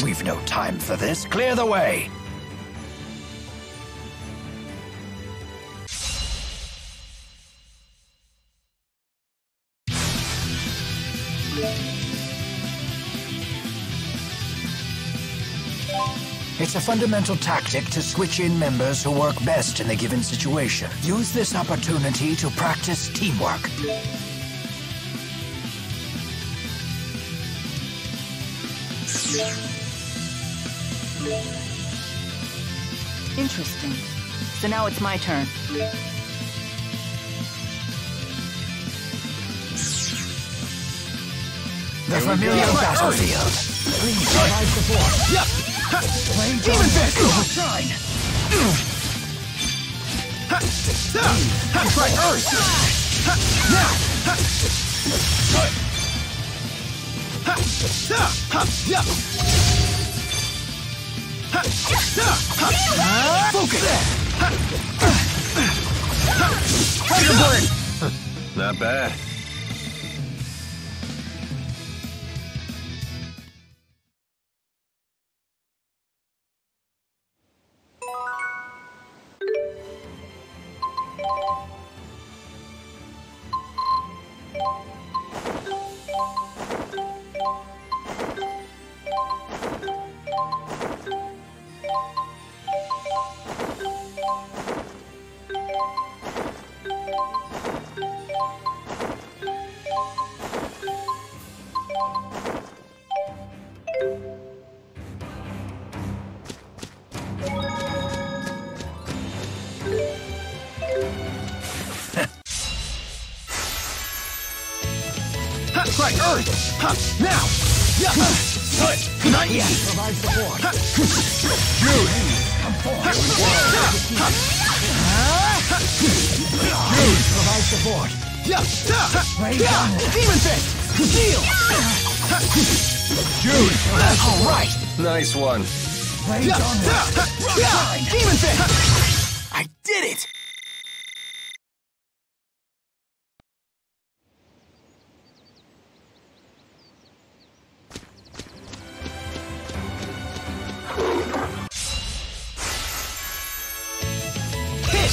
We've no time for this. Clear the way. It's a fundamental tactic to switch in members who work best in a given situation. Use this opportunity to practice teamwork. Interesting. So now it's my turn. The familiar battlefield. Please provide support. Demon Fist! Shine! Try Earth! Now! Focus! Tiger Blade! Not bad. Strike Earth! Now! Not yet! Provide support! Jude! Come forward! Jude! Provide support! Demon Fist! Shield! Jude! Alright! Nice one. Demon Fist! I did it!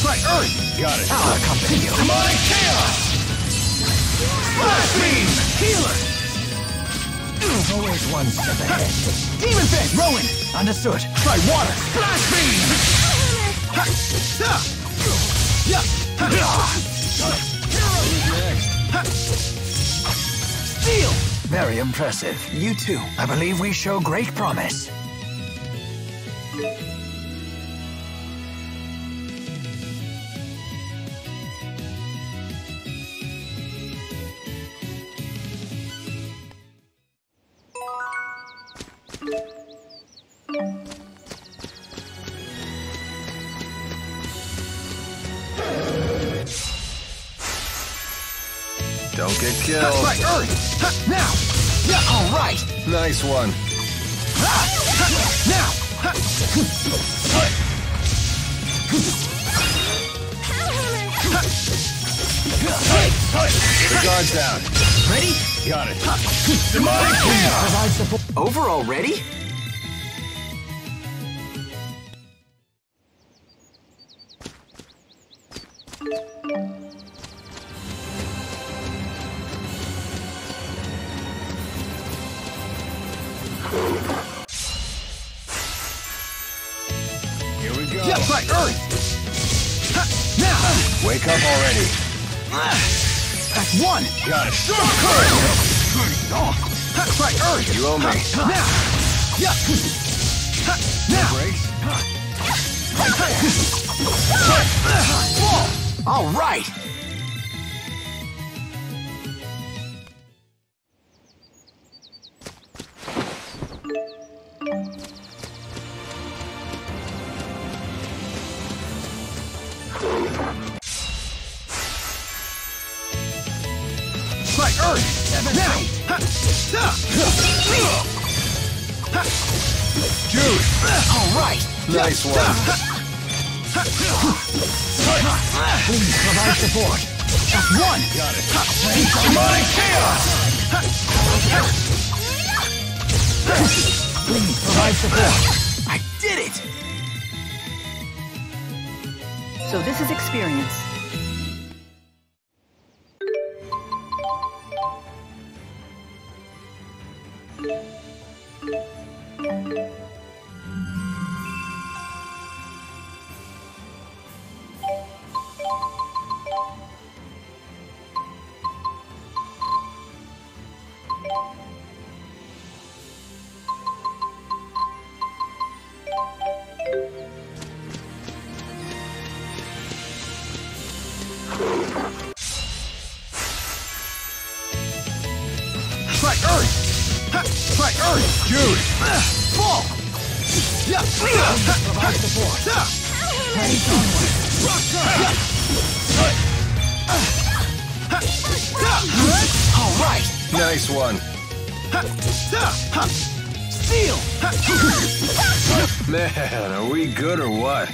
Right, Earth! Got it. I'll accompany you. Demonic Chaos! Flash Beam! Healer! Always one step ahead. Demon Fist! Rowan! Understood. Try water! Flash Beam! Steel! Very impressive. You too. I believe we show great promise. Don't get killed. Right, Earth! Now! Yeah, all right! Nice one. Now! Get the guards down. Ready? Got it. Demonic Chaos! Provide support. Over already? Here we go. Yeah, right, Earth! Now! Wake up already. That's one! Got it. Strong current! Right, Earth! You owe me. Now! Yeah! Now! Brakes. All right! Right, Earth! Now! Jude! All right! Nice one. Please provide support. Just one! Got it. Demonic Chaos! Please provide support. I did it! So this is experience. Try Earth! Try Earth! Dude! Fall! Yeah! Provide support. Heading onward. All right! Nice one. Steel! Man, are we good or what?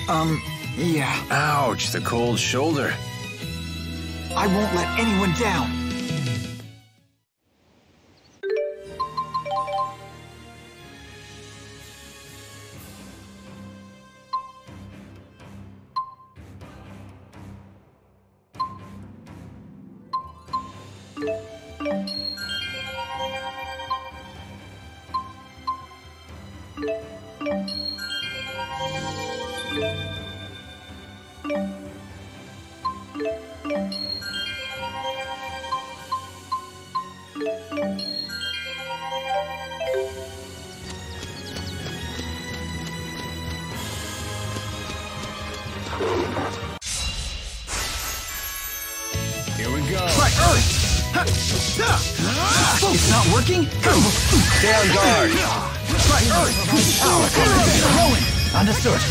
Yeah. Ouch, the cold shoulder. I won't let anyone down. Here we go. Try Earth! It's not working? Stay on guard. Try Earth! Rolling! Understood.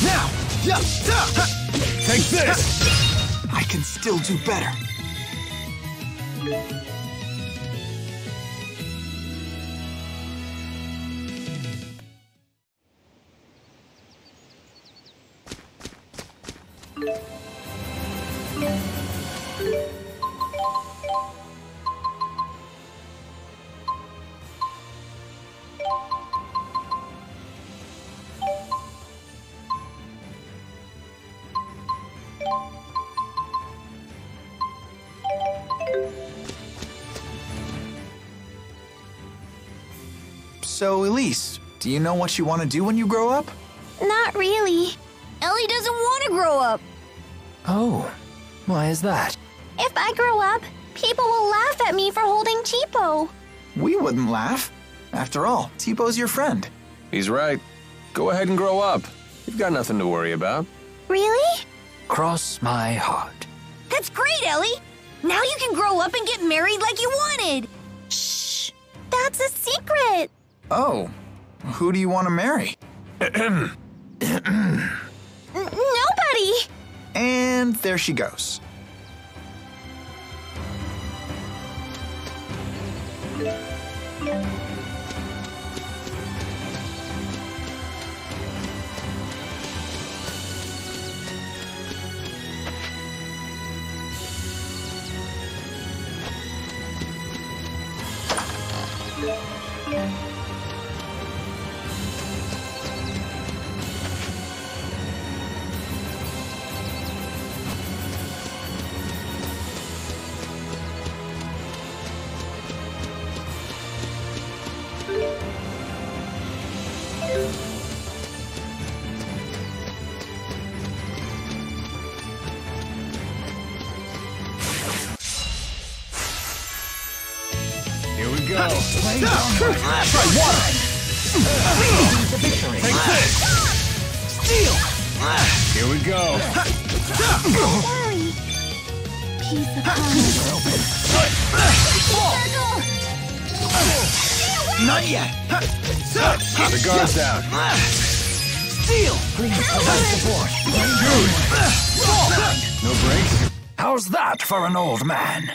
Now! Take this. I can still do better. So, Elise, do you know what you want to do when you grow up? Not really. Ellie doesn't want to grow up. Oh, why is that? If I grow up, people will laugh at me for holding Teepo. We wouldn't laugh. After all, Teepo's your friend. He's right. Go ahead and grow up. You've got nothing to worry about. Really? Cross my heart. That's great, Ellie. Now you can grow up and get married like you wanted. Shh. That's a secret. Oh, who do you want to marry? Nobody. And there she goes. Here we go. Try water. Take this. Steel. Here we go. Don't worry. Piece of Not yet. The guard's down. Steel. Please provide support. No brakes? How's that for an old man?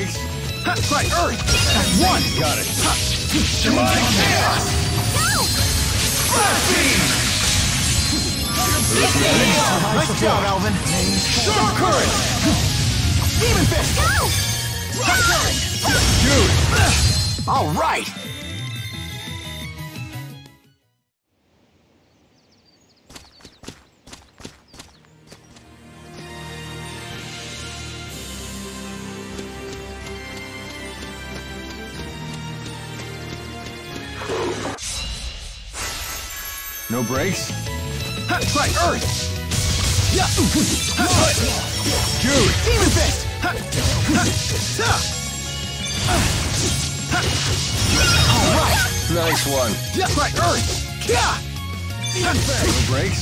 brakes? Right, Earth! That's one! Got it. Demonic chaos! Blast beam! Nice job, Alvin! Storm current! Demon fist! Dude! All right! No brakes? Right, Earth! Yeah! Dude! Demon fist! All right! Nice one. Yeah! Right, Earth! Yeah! No brakes?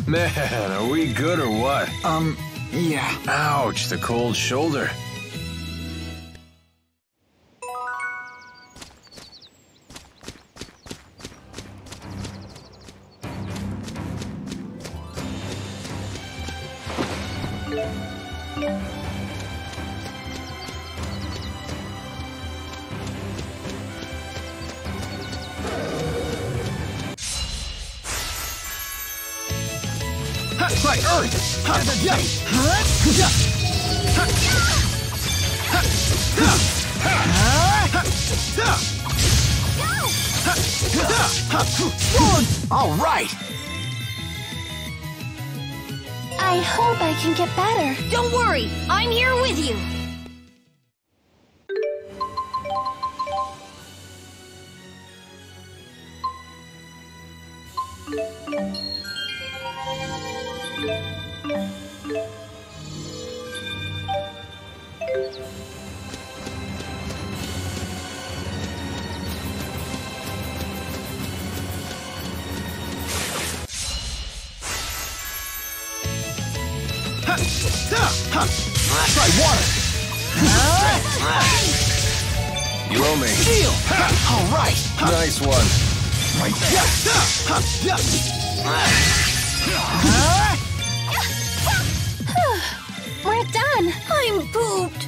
Man, are we good or what? Yeah. Ouch, the cold shoulder. Right, Earth! All right! I hope I can get better. Don't worry, I'm here with you. Try water! You owe me. Steel! All right! Nice one. Right. We're done. I'm pooped.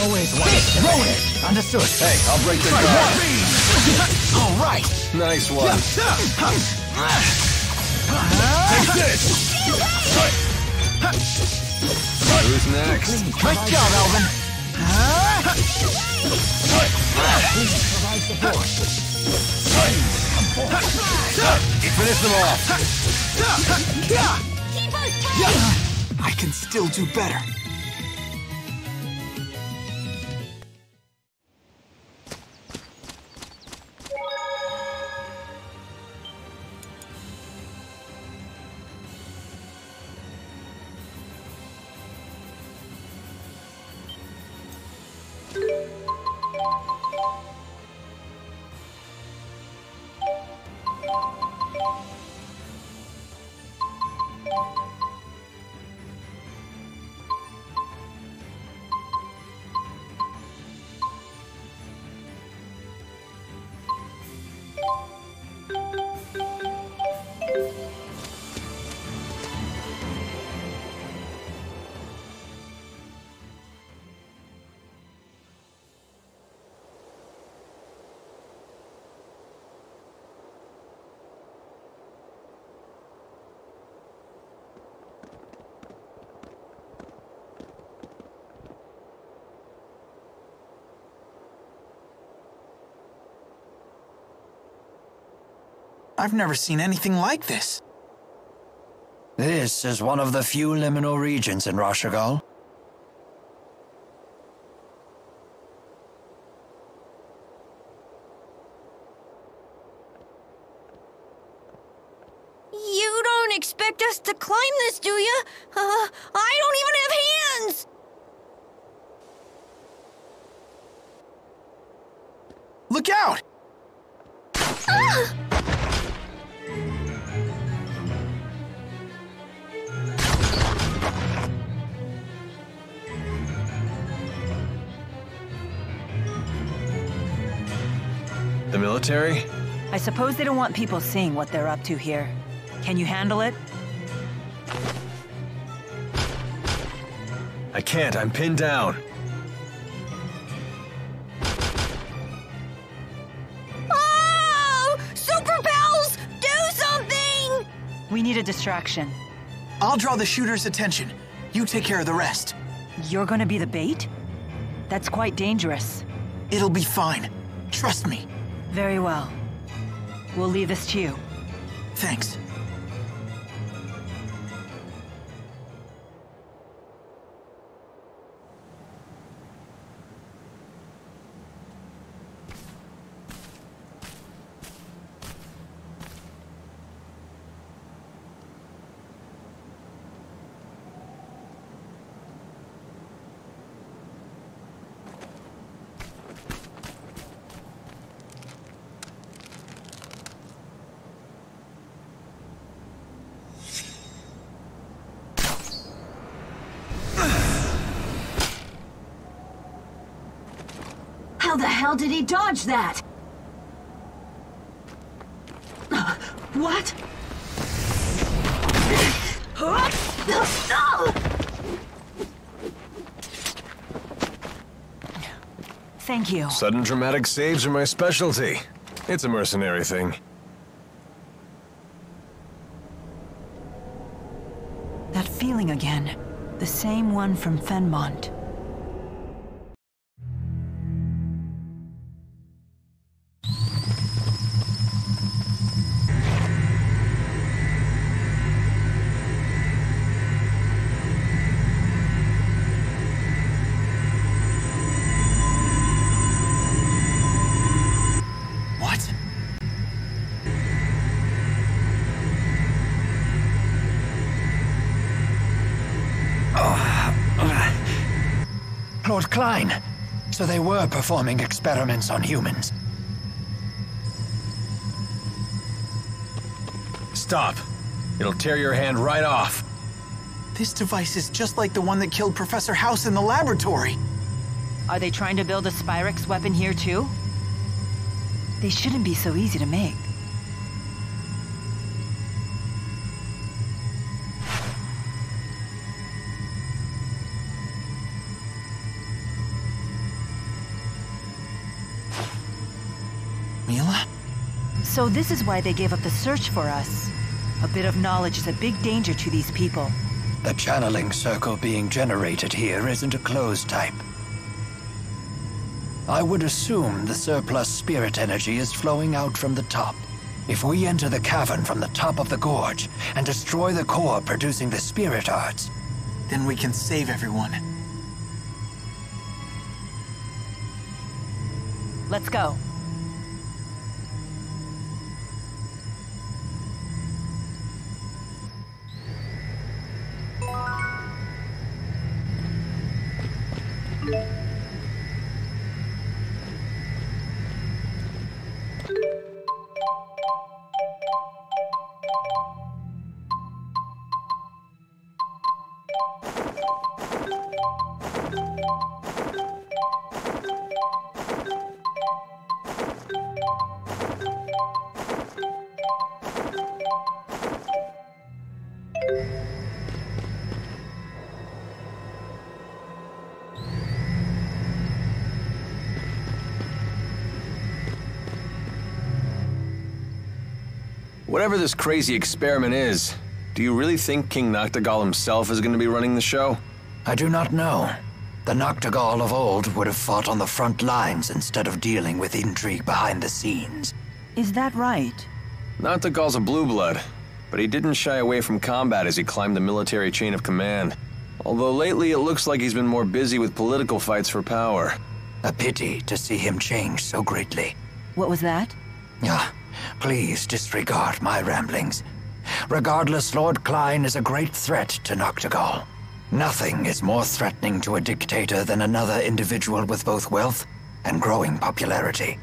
Always roll it! Understood. Hey, I'll break the guard. All right! Nice one. Take this! Who's next? Nice job, Alvin! Finish them off. I can still do better. I've never seen anything like this. This is one of the few liminal regions in Rashagal. You don't expect us to climb this, do you? I don't even have hands! Look out! Ah! The military? I suppose they don't want people seeing what they're up to here. Can you handle it? I can't, I'm pinned down. Oh! Super Pals! Do something! We need a distraction. I'll draw the shooter's attention. You take care of the rest. You're gonna be the bait? That's quite dangerous. It'll be fine. Trust me. Very well. We'll leave this to you. Thanks. How the hell did he dodge that? What? Thank you. Sudden dramatic saves are my specialty. It's a mercenary thing. That feeling again. The same one from Fenmont. Lord Klein, so they were performing experiments on humans. Stop. It'll tear your hand right off. This device is just like the one that killed Professor House in the laboratory. Are they trying to build a Spyrex weapon here too? They shouldn't be so easy to make. Mila? So this is why they gave up the search for us. A bit of knowledge is a big danger to these people. The channeling circle being generated here isn't a closed type. I would assume the surplus spirit energy is flowing out from the top. If we enter the cavern from the top of the gorge and destroy the core producing the spirit arts, Then we can save everyone. Let's go. Whatever this crazy experiment is, do you really think King Noctigal himself is going to be running the show? I do not know. The Noctigal of old would have fought on the front lines instead of dealing with intrigue behind the scenes. Is that right? Noctigal's a blue blood, but he didn't shy away from combat as he climbed the military chain of command. Although lately it looks like he's been more busy with political fights for power. A pity to see him change so greatly. What was that? Ah, please disregard my ramblings. Regardless, Lord Klein is a great threat to Noctigal. Nothing is more threatening to a dictator than another individual with both wealth and growing popularity.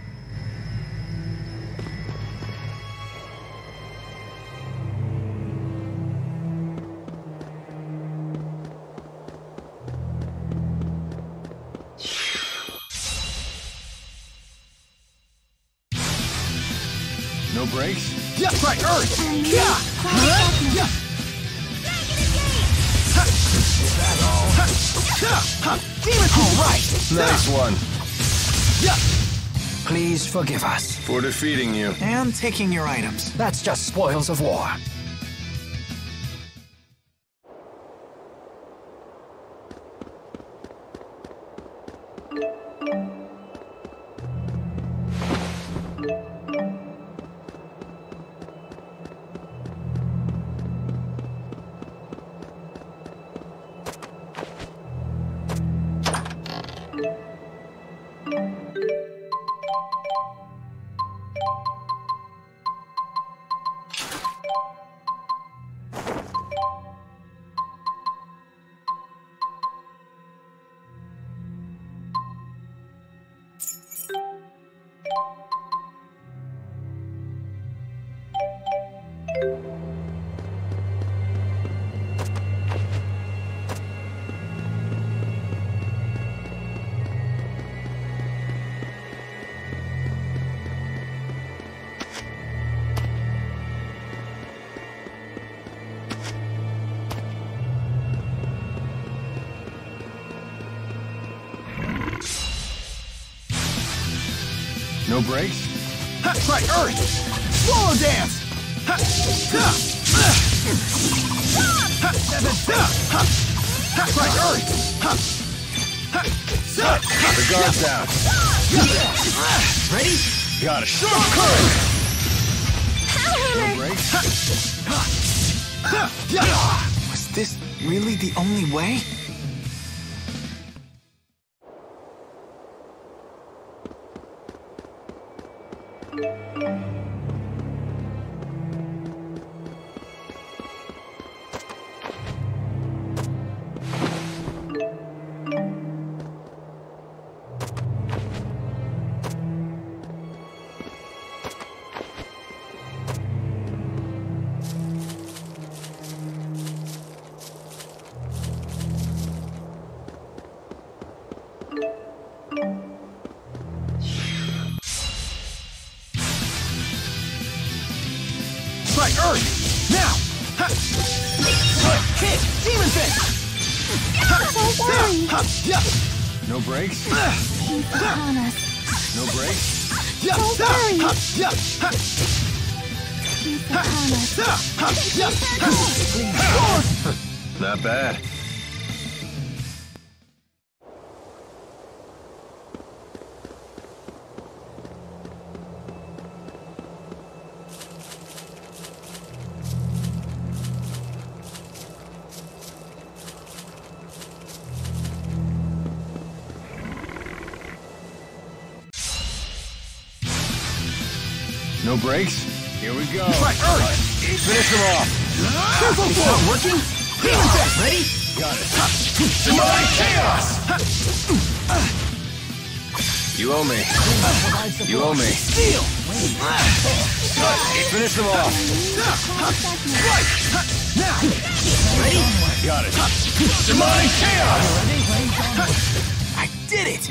No breaks? Yeah, right, Earth! Yeah! Yeah! Demon! All right! Nice one. Yeah! Please forgive us. For defeating you. And taking your items. That's just spoils of war. No breaks? Ha, right, Earth! Swallow dance! Ha, ha, ha, ha, ha, right, Earth! Ha, ha, ha, The guard's down. ready? Got it. Strong current! No breaks? Was this really the only way? Right, Earth! Now! Ha! Hit! Demon Fist! Don't worry. Yeah! No breaks? Keep upon us. No breaks? Yeah! Don't worry. Yeah! Keep upon us. Not bad. No breaks? Here we go. Right, Earth! Finish them off. Careful, it's not working! Demon Fist! Ready? Got it. Demonic Chaos! You owe me. You owe me. Steel! Finish them off. Right! Now! Ready? Got it. Demonic Chaos! I did it!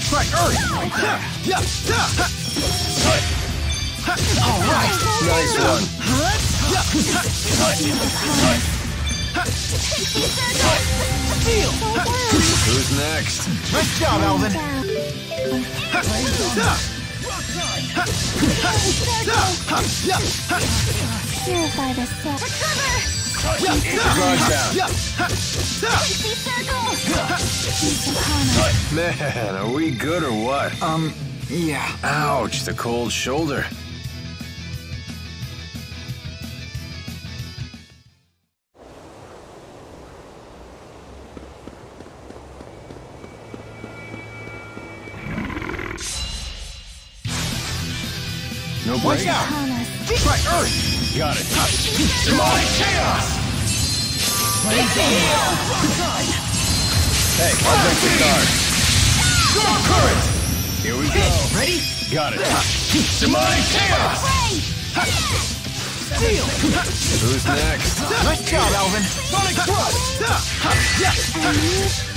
Strike Earth! All right! Nice one. Who's next? Nice job, Alvin! Purify the set. Guard down. Man, are we good or what? Yeah. Ouch, the cold shoulder. No break? Watch out! Strike Earth! Got it. Demonic Chaos! Hey, I'll break the guard. Storm Current! Here we go. Ready? Got it. Demonic Chaos! Steel! Who's next? Nice job, Alvin! Sonic Thrust!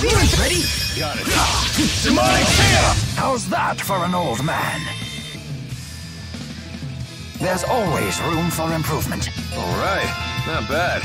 Demon! Ready? Got it. Demonic Chaos! How's that for an old man? There's always room for improvement. All right, not bad.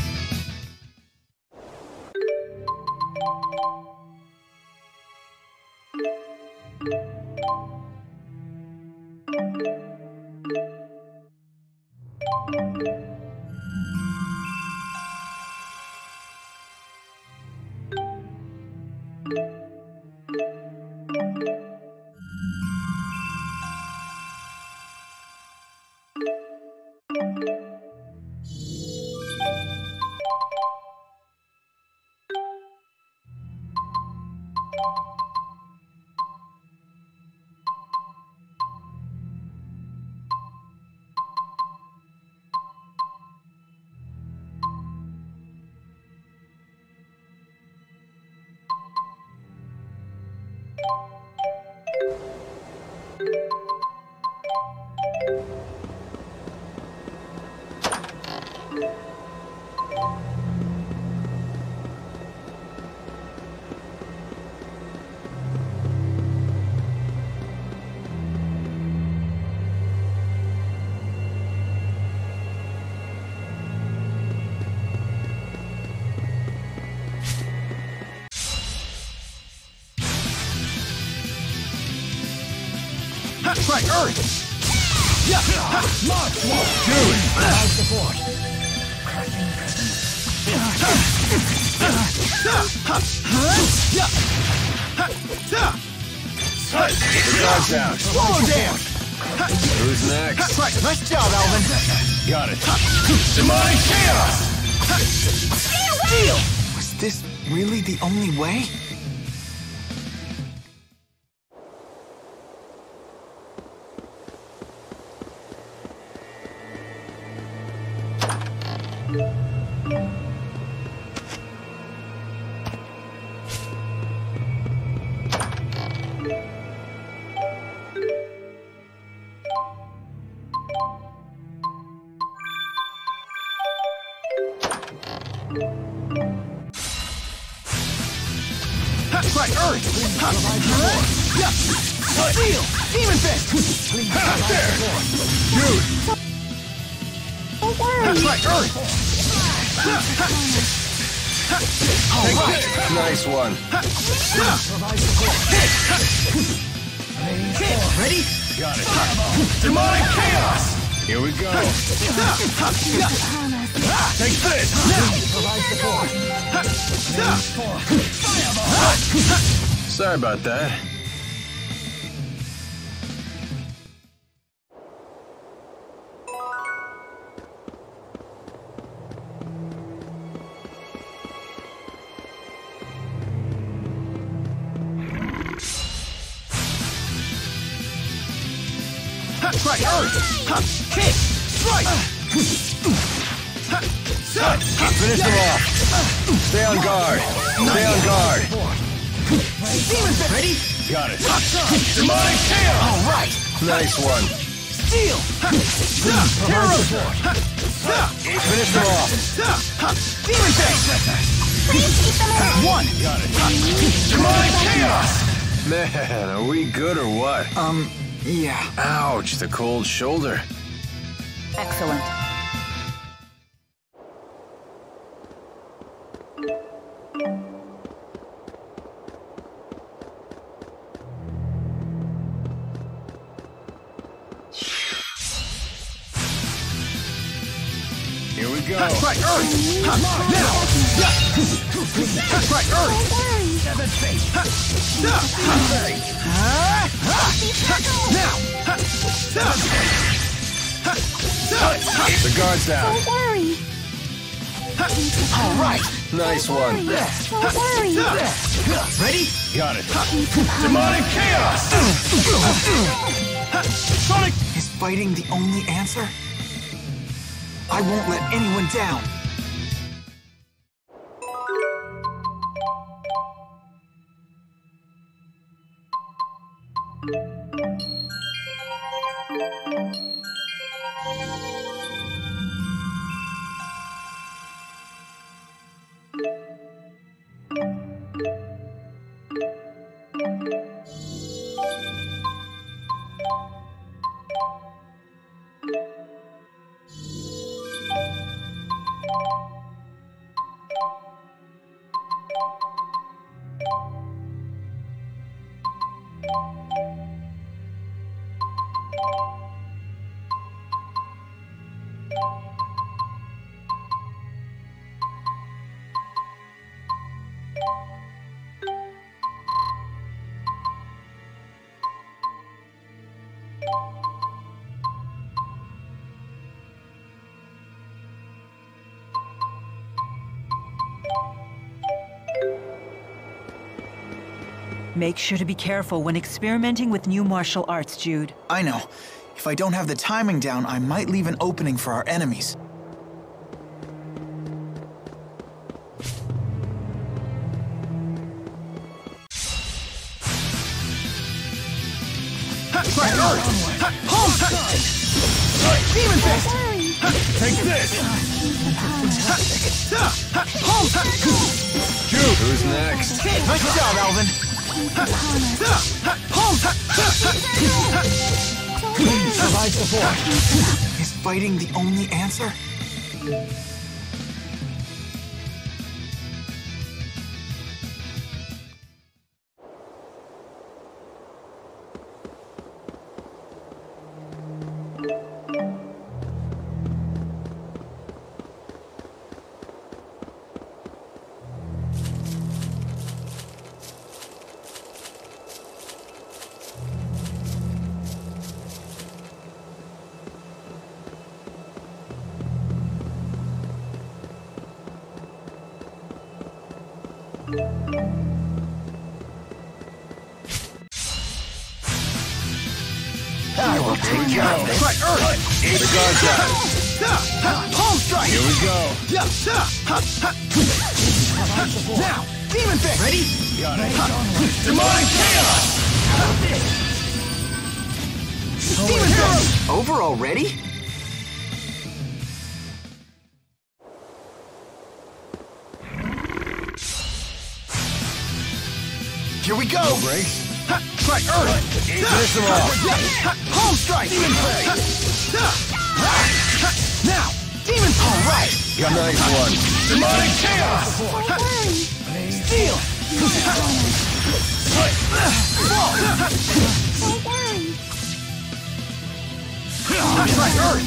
Strike Earth! Launch! Do it! Provide support. The guard's down. Swallow down! Who's next? Right, nice job, Alvin! Got it. Demonic Chaos! Steel! Was this really the only way? Strike Earth! Steel! Demon Fist! There! Dude! Strike Earth! Nice one. Ready? Got it. Demonic Chaos! Here we go. Take this! Sorry about that. Strike Earth! Kick! Strike! Finish them off. Stay on guard. Stay on guard. Demon Fist! Ready? Got it. Demonic Chaos! All right! Nice one. Steel! Hero Support! Finish them off. Demon Fist! One! Got it. Demonic Chaos! Man, are we good or what? Yeah. Ouch, the cold shoulder. Excellent. Here we go. That's right, Earth! Now! That's right, Earth! Severed fate. Keep the guards down. Don't worry. All right. Nice one. Don't worry. Ready? Got it. Demonic chaos! Sonic! Is fighting the only answer? I won't let anyone down. Make sure to be careful when experimenting with new martial arts, Jude. I know. If I don't have the timing down, I might leave an opening for our enemies. Right, Earth! Home! Demon Fist! Take this! Home! Jude, who's next? Nice job, Alvin! Home! Survive before. Is fighting the only answer? I will take care of this. Right, Earth! The guards down. Home strike! Here we go. Now, Demon Fist! Ready? Got it. Demonic Chaos! Demon Fist! Overall ready? Here we go! No breaks. Right, Earth! Finish them off. Home strike! Demon Fist! Now, Demon Fist! All right! Nice one. Demonic Chaos! Steel! Right, Earth!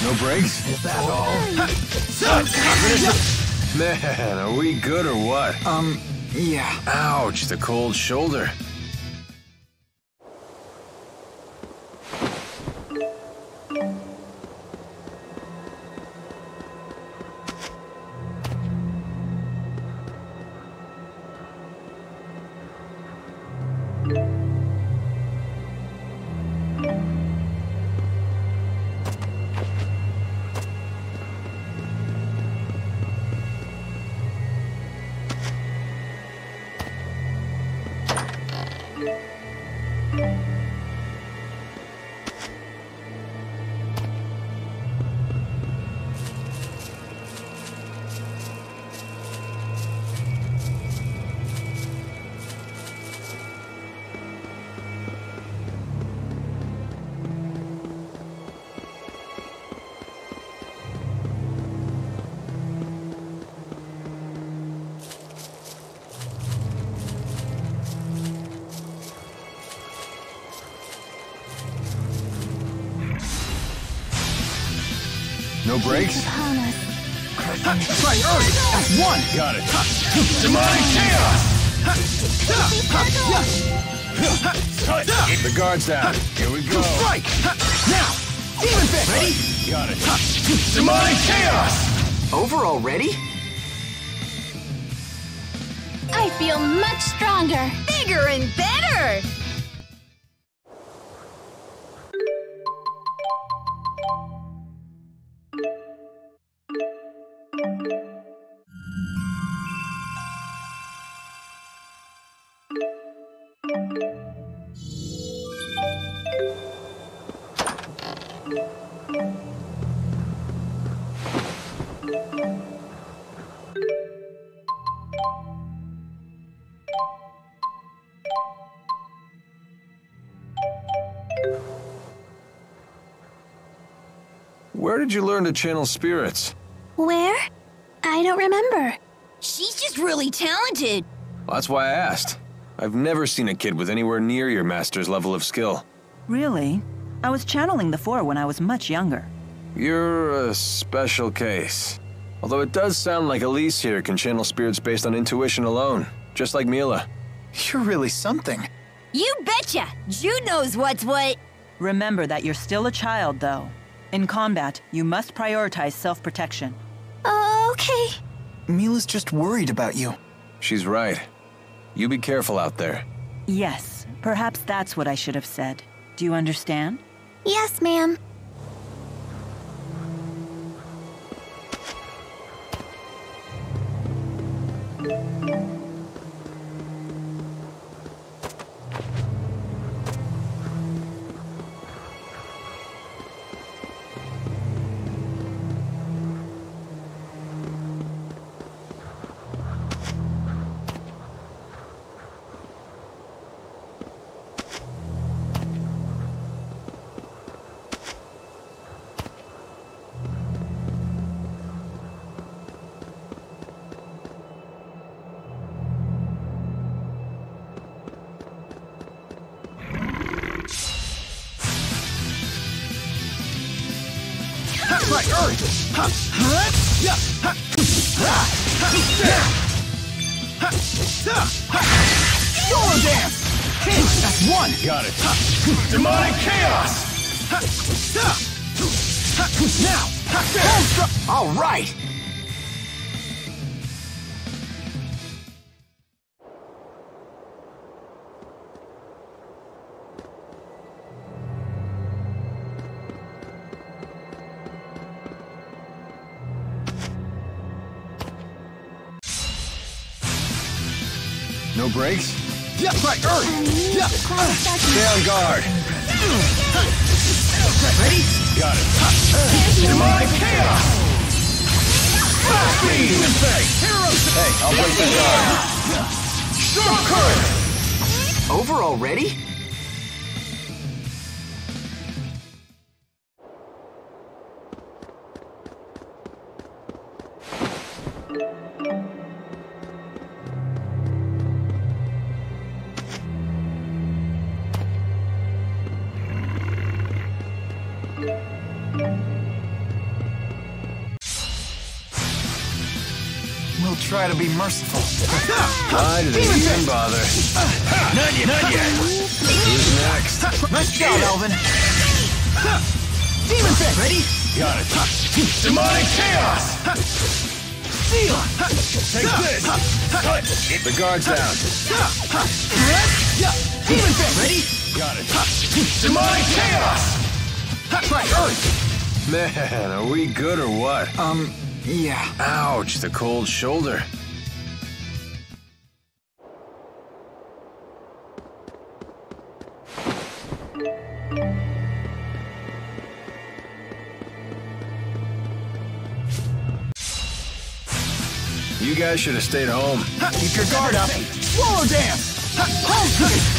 No breaks? Is that all? Man, are we good or what? Yeah. Ouch, the cold shoulder. No breaks? Upon us. Right, Earth! That's one! Got it. Demonic chaos! The guard's down. Here we go. Strike! Now! Demon Fist! Ready? Got it. Demonic chaos! Over already? I feel much stronger. Bigger and better! Where did you learn to channel spirits? Where? I don't remember. She's just really talented. Well, that's why I asked. I've never seen a kid with anywhere near your master's level of skill. Really? I was channeling the Four when I was much younger. You're a special case. Although it does sound like Elise here can channel spirits based on intuition alone, just like Mila. You're really something. You betcha! Jude knows what's what. Remember that you're still a child, though. In combat, you must prioritize self-protection. Okay. Mila's just worried about you. She's right. You be careful out there. Yes, perhaps that's what I should have said. Do you understand? Yes, ma'am. Right, Earth! Solo dance! That's one! Got it. Demonic chaos! Now! All right! No breaks? Yeah, right, Earth! Yeah! Stay on guard. Ready? Got it. Demonic chaos! Hey, I'll break the guard. Storm current! Over already? We'll try to be merciful. Why did they even bother? Not yet. Who's next? Nice job, Elvin. Demon Fist! Ready? Got it. Demonic chaos! Seal! Take this! The guard's down. Demon Fist! Ready? Got it. Demonic chaos! Right, Earth! Man, are we good or what? Yeah. Ouch, the cold shoulder. You guys should have stayed home. Keep your guard up. Swallow dance!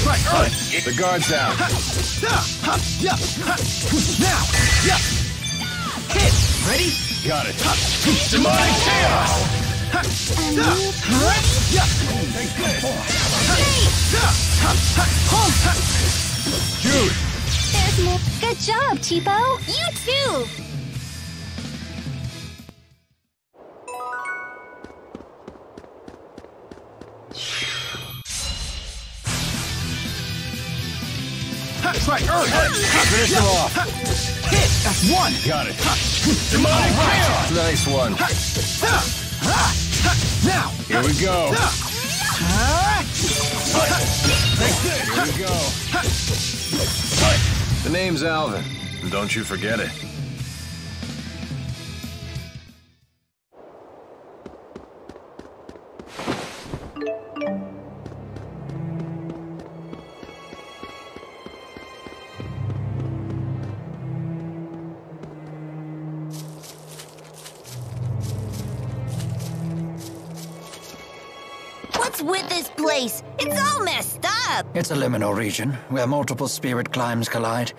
Right, Earth! The guard's down. Now! Hit! Ready? Got it. Demonic chaos! Jude! There's more. Good job, Cheapo. You too! Try Earth! Finish him off. Hit! That's one! Got it. Demonic chaos! Nice one. Now! Here we go. Here we go. The name's Alvin. And don't you forget it. What's with this place? It's all messed up. It's a liminal region where multiple spirit climes collide.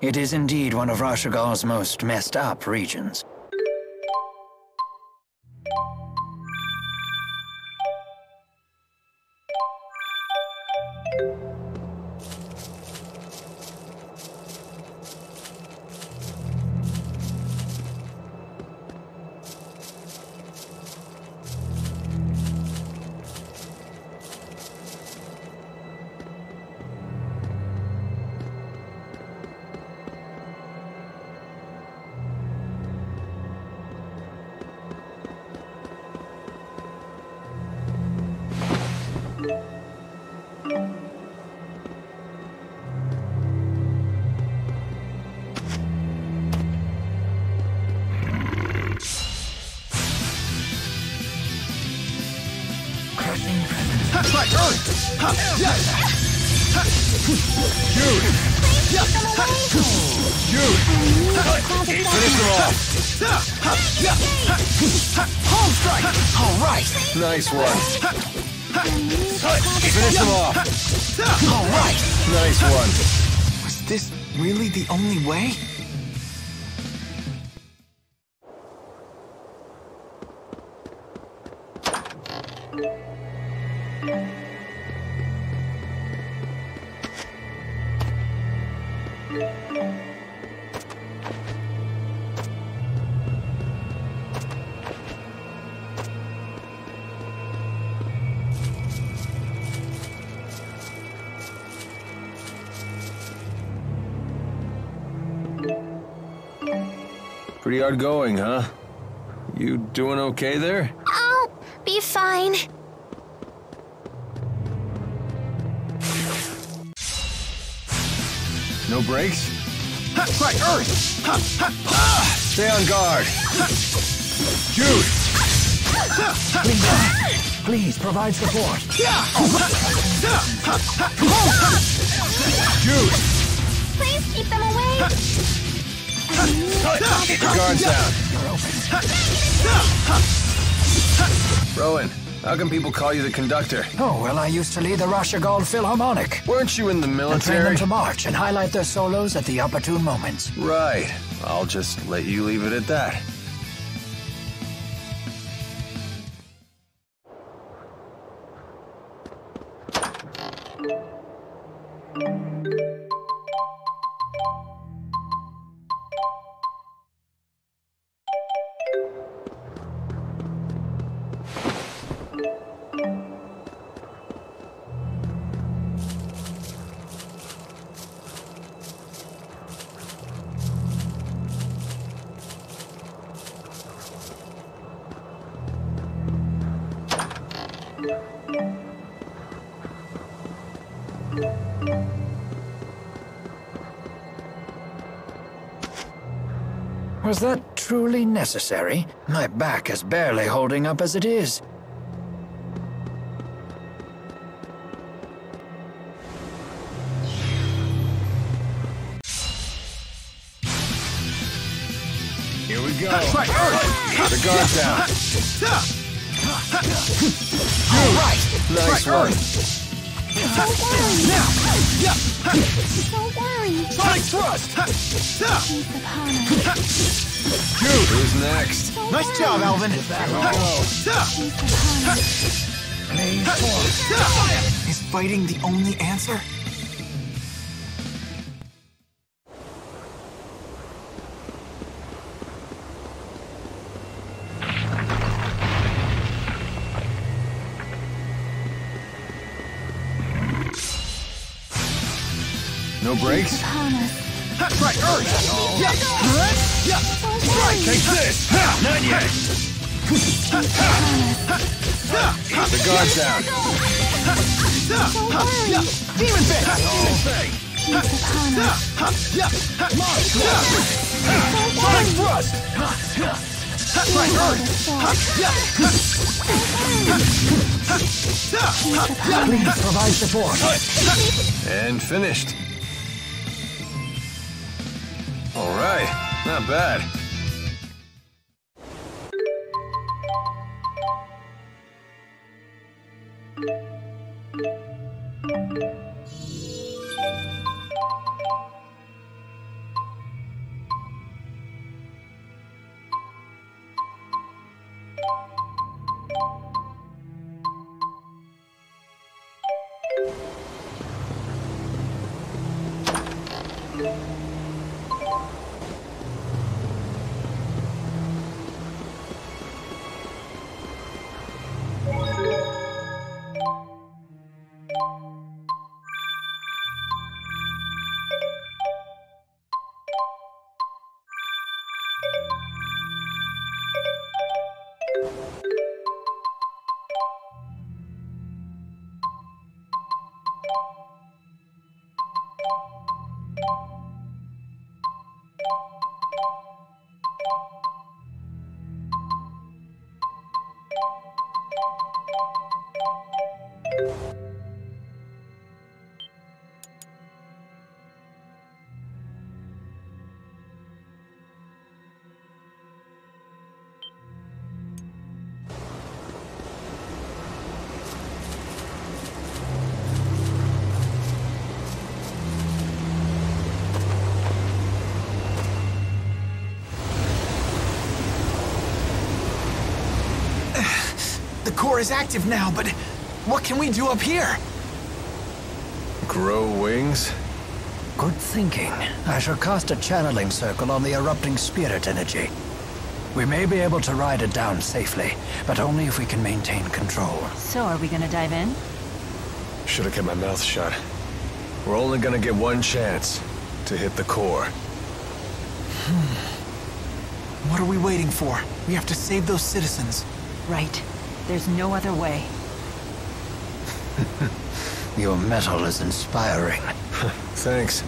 It is indeed one of Rashagal's most messed up regions. Try Earth! Yes! Dude! Dude! Finish him off. Home strike! All right! Nice one. Finish him off. All right! Nice one. Was this really the only way? Pretty hard going, huh? You doing okay there? I'll be fine. No brakes? Try Earth! Stay on guard. Dude! Please provide support. Dude! Please keep them away. Keep your guards down. Rowan, how come people call you the conductor? Oh, well, I used to lead the Rashagal Philharmonic. Weren't you in the And train military? them to march and highlight their solos at the opportune moments. Right. I'll just let you leave it at that. Was that truly necessary? My back is barely holding up as it is. Here we go. Try Earth! Keep the guards down. All right! Nice Try one. Earth! Now! Don't worry. Sonic Thrust! He's upon us. Dude! Who's next? Nice job, Alvin! He's upon us. Is fighting the only answer? No brakes? Upon us. Right, urge! Yeah! Yeah! Right, take this! Not yet! The guard's down. Demon Fang! He's upon us. Monster! Sonic Thrust! Right, urge! Please provide support. And finished. All right, not bad. The core is active now, but what can we do up here? Grow wings? Good thinking. I shall cast a channeling circle on the erupting spirit energy. We may be able to ride it down safely, but only if we can maintain control. So are we gonna dive in? Should have kept my mouth shut. We're only gonna get one chance to hit the core. What are we waiting for? We have to save those citizens. Right. There's no other way. Your mettle is inspiring. Thanks.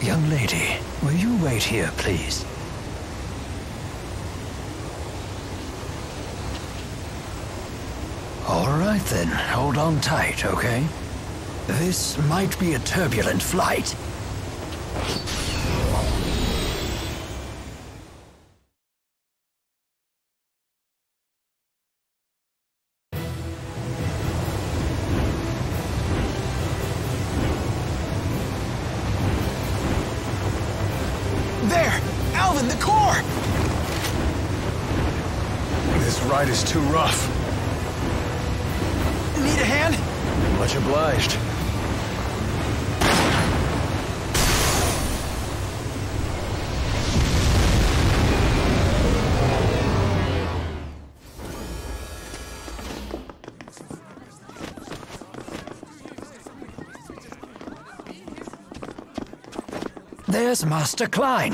Young lady, will you wait here, please? All right then, hold on tight, okay? This might be a turbulent flight. There! Alvin, the core! This ride is too rough. Need a hand? Much obliged. There's Master Klein.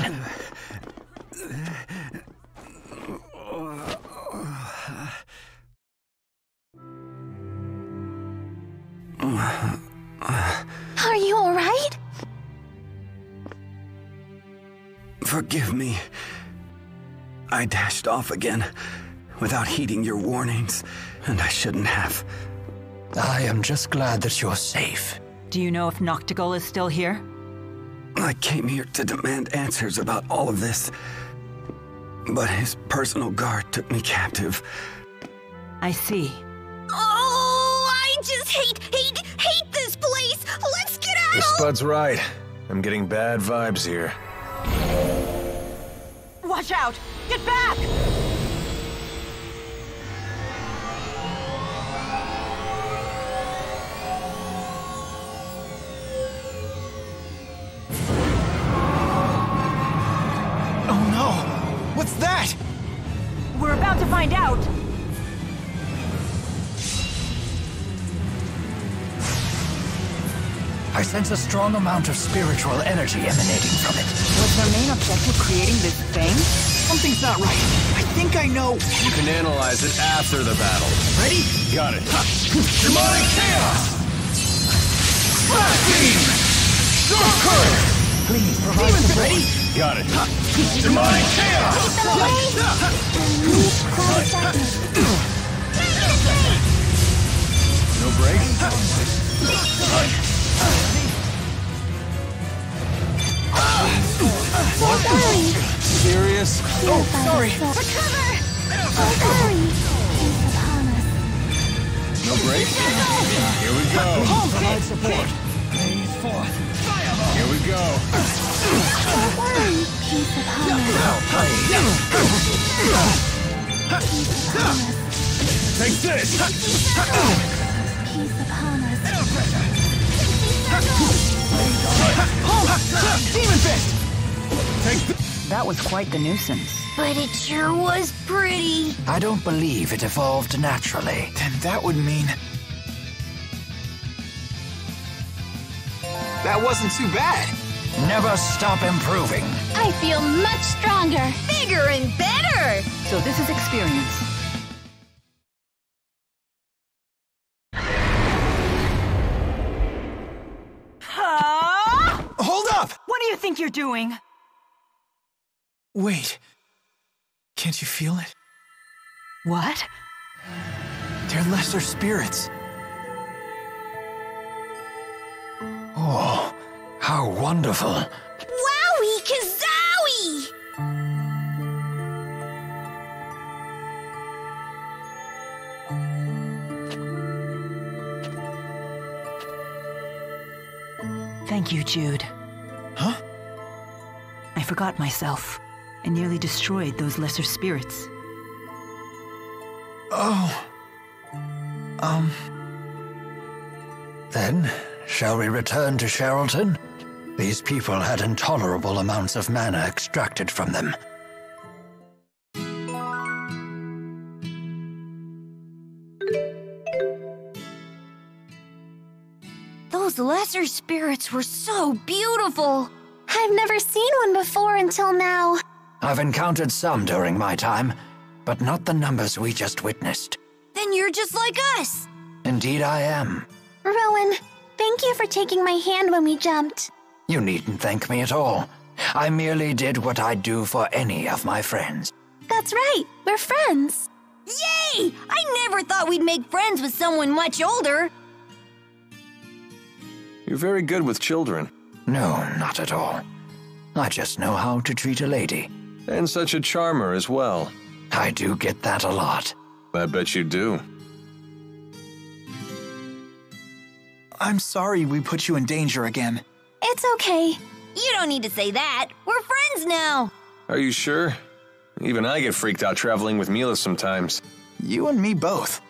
Are you all right? Forgive me. I dashed off again without heeding your warnings, and I shouldn't have. I am just glad that you're safe. Do you know if Noctigol is still here? I came here to demand answers about all of this, but his personal guard took me captive. I see. Oh, I just hate this place! Let's get out! The Spud's right. I'm getting bad vibes here. Watch out! Get back! Oh no! What's that? We're about to find out! I I sense a strong amount of spiritual energy emanating from it. Was their main objective creating this thing? Something's not right. I think I know. You can analyze it after the battle. Ready? Got it. Demonic chaos! Flash beam! Dark current! Please provide Demon support. ready? Got it. Demonic chaos! No break? Serious? Oh, sorry. No break? Here we go. Provide support. Blaze forth. Here we go. Take this! Demon fist! That was quite the nuisance. But it sure was pretty. I don't believe it evolved naturally. Then that would mean... That wasn't too bad. Never stop improving. I feel much stronger. Bigger and better. So this is experience. Hold up! What do you think you're doing? Wait. Can't you feel it? What? They're lesser spirits. Oh, how wonderful. Wowie kazowie! Thank you, Jude. Huh? I forgot myself and nearly destroyed those lesser spirits. Oh. Then, shall we return to Sherrilton? These people had intolerable amounts of mana extracted from them. Those lesser spirits were so beautiful. I've never seen one before until now. I've encountered some during my time, but not the numbers we just witnessed. Then you're just like us. Indeed I am. Rowan, thank you for taking my hand when we jumped. You needn't thank me at all. I merely did what I'd do for any of my friends. That's right, we're friends. Yay! I never thought we'd make friends with someone much older. You're very good with children. No, not at all. I just know how to treat a lady. And such a charmer as well. I do get that a lot. I bet you do. I'm sorry we put you in danger again. It's okay. You don't need to say that. We're friends now. Are you sure? Even I get freaked out traveling with Mila sometimes. You and me both.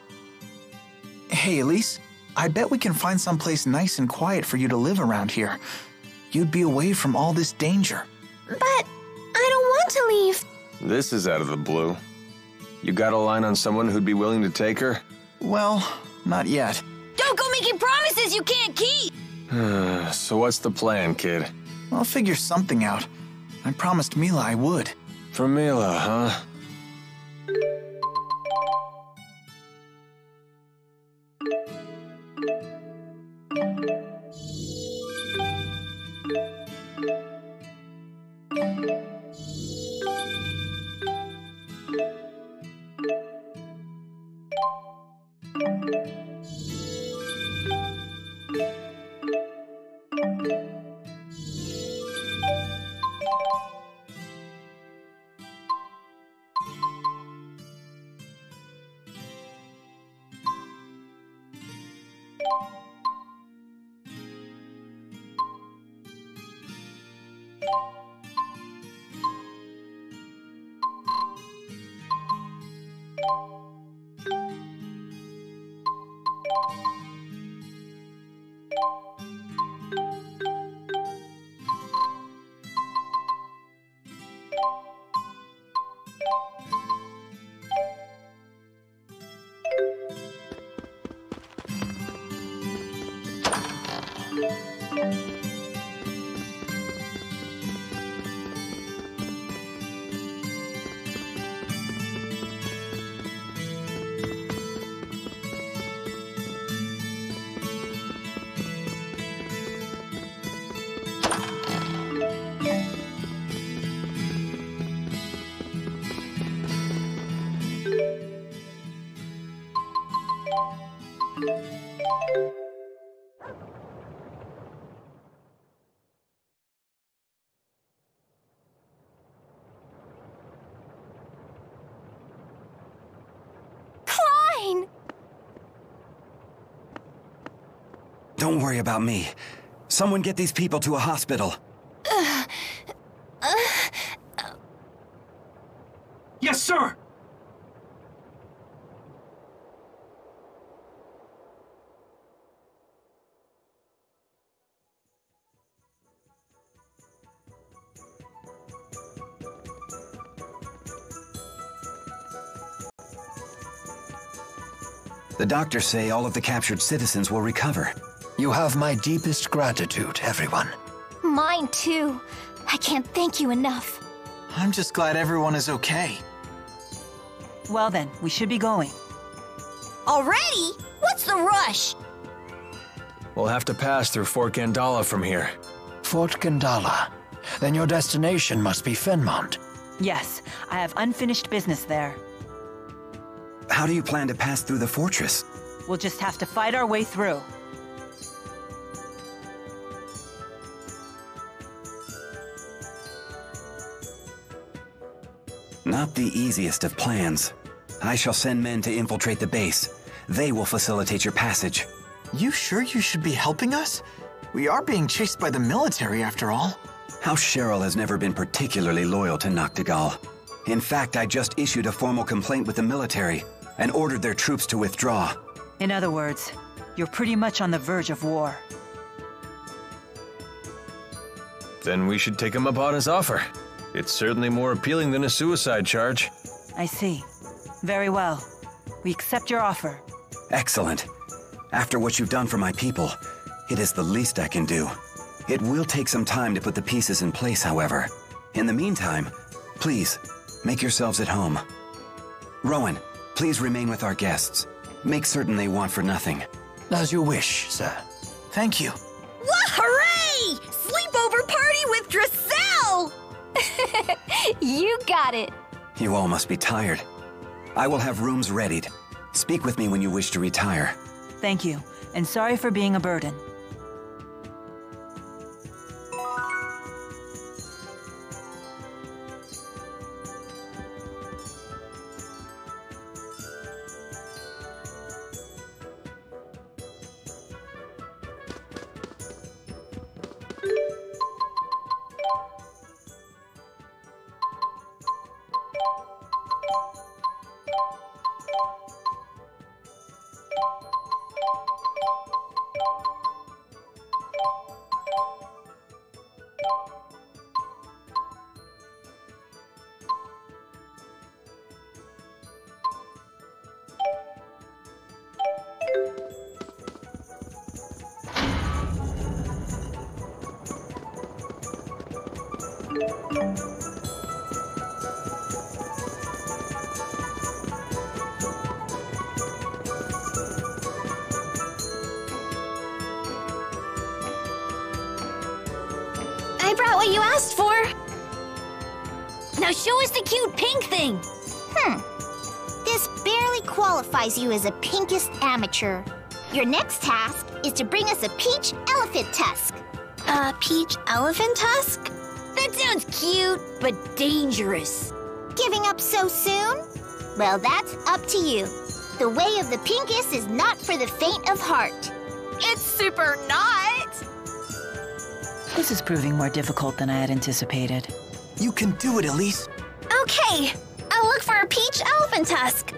Hey, Elise, I bet we can find someplace nice and quiet for you to live around here. You'd be away from all this danger. But I don't want to leave. This is out of the blue. You got a line on someone who'd be willing to take her? Well, not yet. Don't go making promises you can't keep. So what's the plan, kid? I'll figure something out. I promised Mila I would. For Mila, huh? Klein! Don't worry about me. Someone get these people to a hospital. Yes, sir! The doctors say all of the captured citizens will recover. You have my deepest gratitude, everyone. Mine too. I can't thank you enough. I'm just glad everyone is okay. Well then, we should be going. Already? What's the rush? We'll have to pass through Fort Gandala from here. Fort Gandala. Then your destination must be Fenmont. Yes, I have unfinished business there. How do you plan to pass through the fortress? We'll just have to fight our way through. Not the easiest of plans. I shall send men to infiltrate the base. They will facilitate your passage. You sure you should be helping us? We are being chased by the military after all. House Cheryl has never been particularly loyal to Noctigal. In fact, I just issued a formal complaint with the military and ordered their troops to withdraw. In other words, you're pretty much on the verge of war. Then we should take him up on his offer. It's certainly more appealing than a suicide charge. I see. Very well. We accept your offer. Excellent. After what you've done for my people, it is the least I can do. It will take some time to put the pieces in place, however. In the meantime, please, make yourselves at home. Rowan, please remain with our guests. Make certain they want for nothing. As you wish, sir. Thank you. Wah, hooray! Sleepover party with Dracel! You got it. You all must be tired. I will have rooms readied. Speak with me when you wish to retire. Thank you, and sorry for being a burden. I brought what you asked for. Now show us the cute pink thing. This barely qualifies you as a pinkest amateur. Your next task is to bring us a peach elephant tusk. A peach elephant tusk? That sounds cute, but dangerous. Giving up so soon? Well, that's up to you. The way of the pinkest is not for the faint of heart. It's super not. This is proving more difficult than I had anticipated. You can do it, Elise. Okay, I'll look for a peach elephant tusk.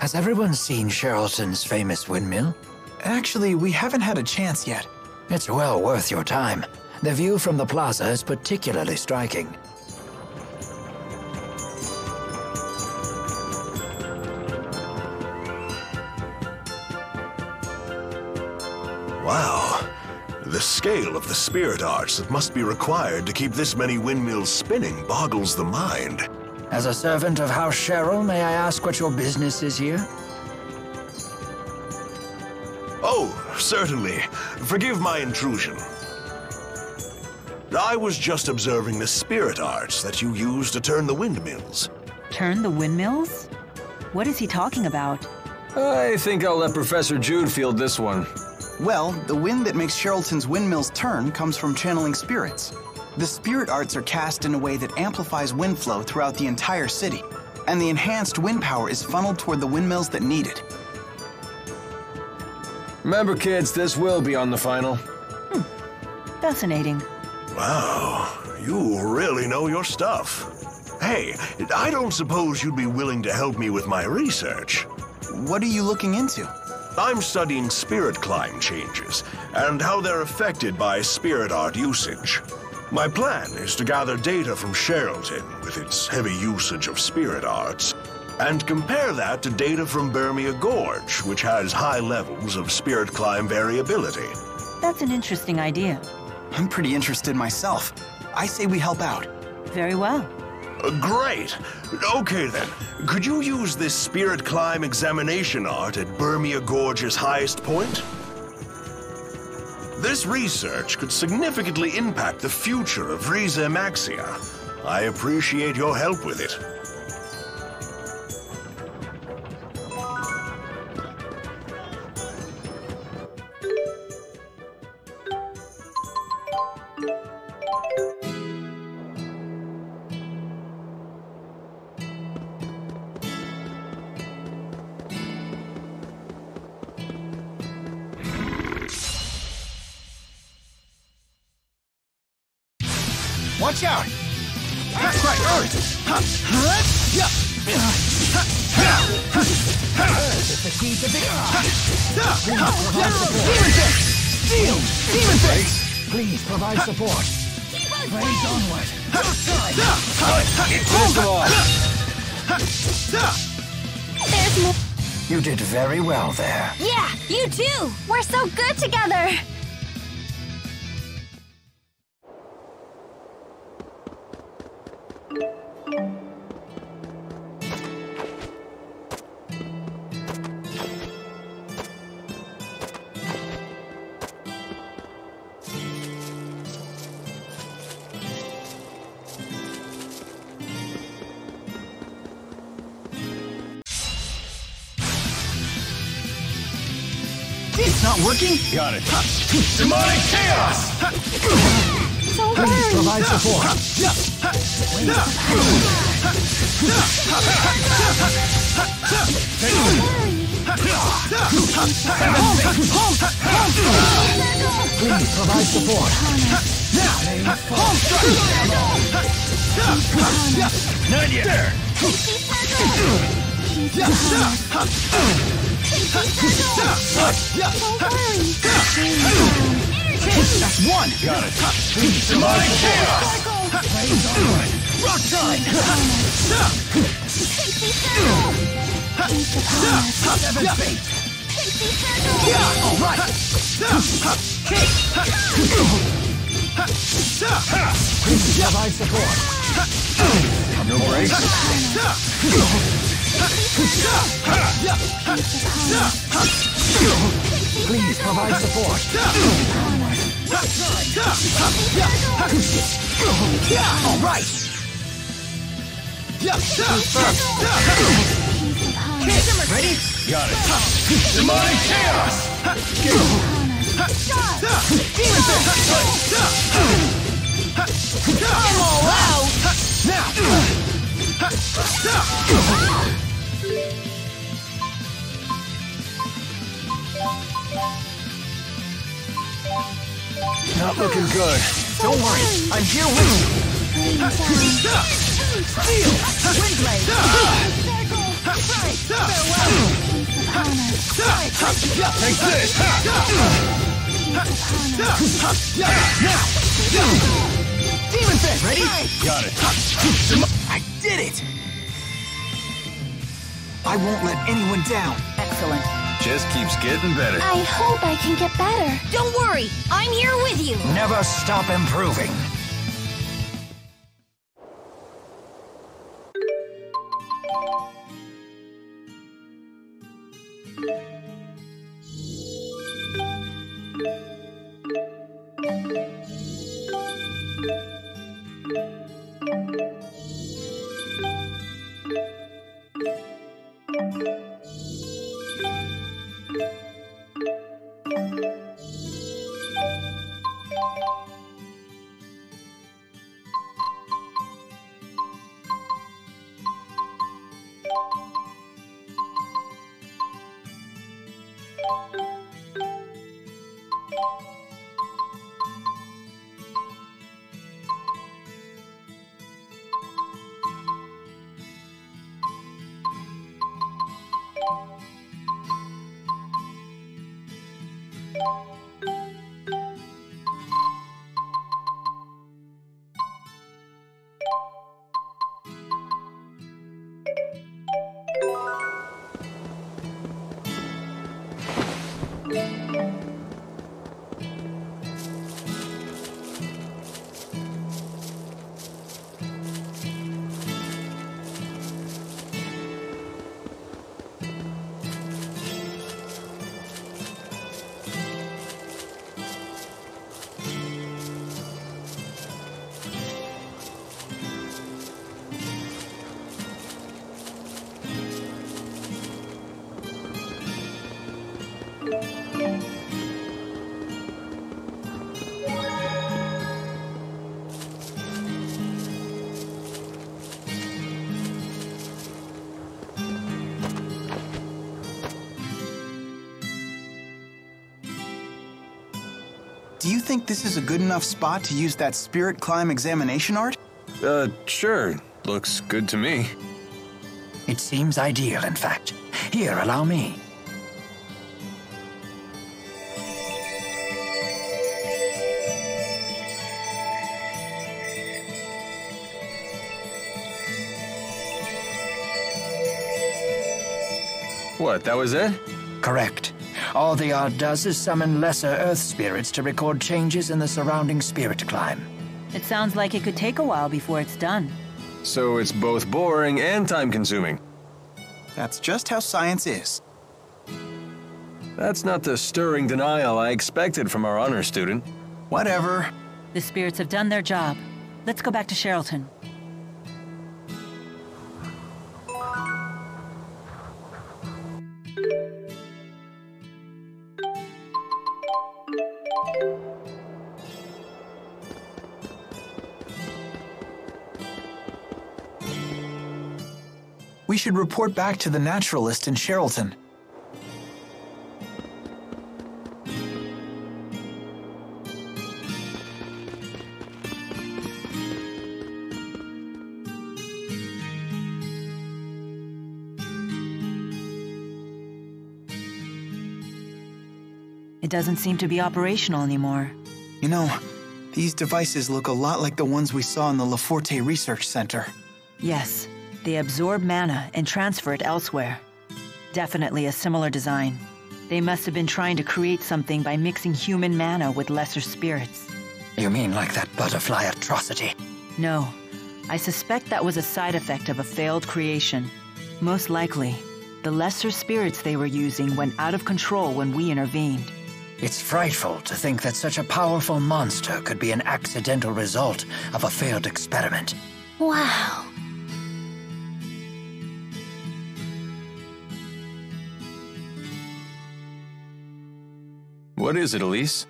Has everyone seen Sherrilton's famous windmill? Actually, we haven't had a chance yet. It's well worth your time. The view from the plaza is particularly striking. Wow. The scale of the spirit arts that must be required to keep this many windmills spinning boggles the mind. As a servant of House Sherrill, may I ask what your business is here? Oh, certainly. Forgive my intrusion. I was just observing the spirit arts that you use to turn the windmills. Turn the windmills? What is he talking about? I think I'll let Professor Jude field this one. Well, the wind that makes Sherrilton's windmills turn comes from channeling spirits. The spirit arts are cast in a way that amplifies wind flow throughout the entire city, and the enhanced wind power is funneled toward the windmills that need it. Remember, kids, this will be on the final. Fascinating. Wow, you really know your stuff. Hey, I don't suppose you'd be willing to help me with my research. What are you looking into? I'm studying spirit climb changes and how they're affected by spirit art usage. My plan is to gather data from Sherrilton with its heavy usage of spirit arts and compare that to data from Burmia Gorge, which has high levels of spirit climb variability. That's an interesting idea. I'm pretty interested myself. I say we help out. Very well. Great. Okay then, could you use this spirit climb examination art at Burmia Gorge's highest point? This research could significantly impact the future of Rieze Maxia. I appreciate your help with it. Watch out! Please provide support. Blaze onward. There's more. You did very well there. Yeah, you too. We're so good together. It's not working? Got it. Demonic chaos! Please provide support. Please provide support. Not yet. There. one! Got it. Demonic chaos! Rock tide! Pixie circle! Seven fate! Pixie circle! All right! Provide support! No breaks. Please provide support. All right! Ready? Got it. Demonic chaos! I'm all out! Now! Not looking good. Don't worry, I'm here with you! Steel! Windblade! Take this. Demon Fist! Ready? Got it. I did it! I won't let anyone down. Excellent. Just keeps getting better. I hope I can get better. Don't worry, I'm here with you. Never stop improving. Do you think this is a good enough spot to use that spirit climb examination art? Sure. Looks good to me. It seems ideal, in fact. Here, allow me. What, that was it? Correct. All the art does is summon lesser Earth spirits to record changes in the surrounding spirit climb. It sounds like it could take a while before it's done. So it's both boring and time-consuming. That's just how science is. That's not the stirring denial I expected from our honor student. Whatever. The spirits have done their job. Let's go back to Sherrilton. We should report back to the naturalist in Sherrilton. It doesn't seem to be operational anymore. You know, these devices look a lot like the ones we saw in the LaForte Research Center. Yes, they absorb mana and transfer it elsewhere. Definitely a similar design. They must have been trying to create something by mixing human mana with lesser spirits. You mean like that butterfly atrocity? No, I suspect that was a side effect of a failed creation. Most likely, the lesser spirits they were using went out of control when we intervened. It's frightful to think that such a powerful monster could be an accidental result of a failed experiment. Wow. What is it, Elise?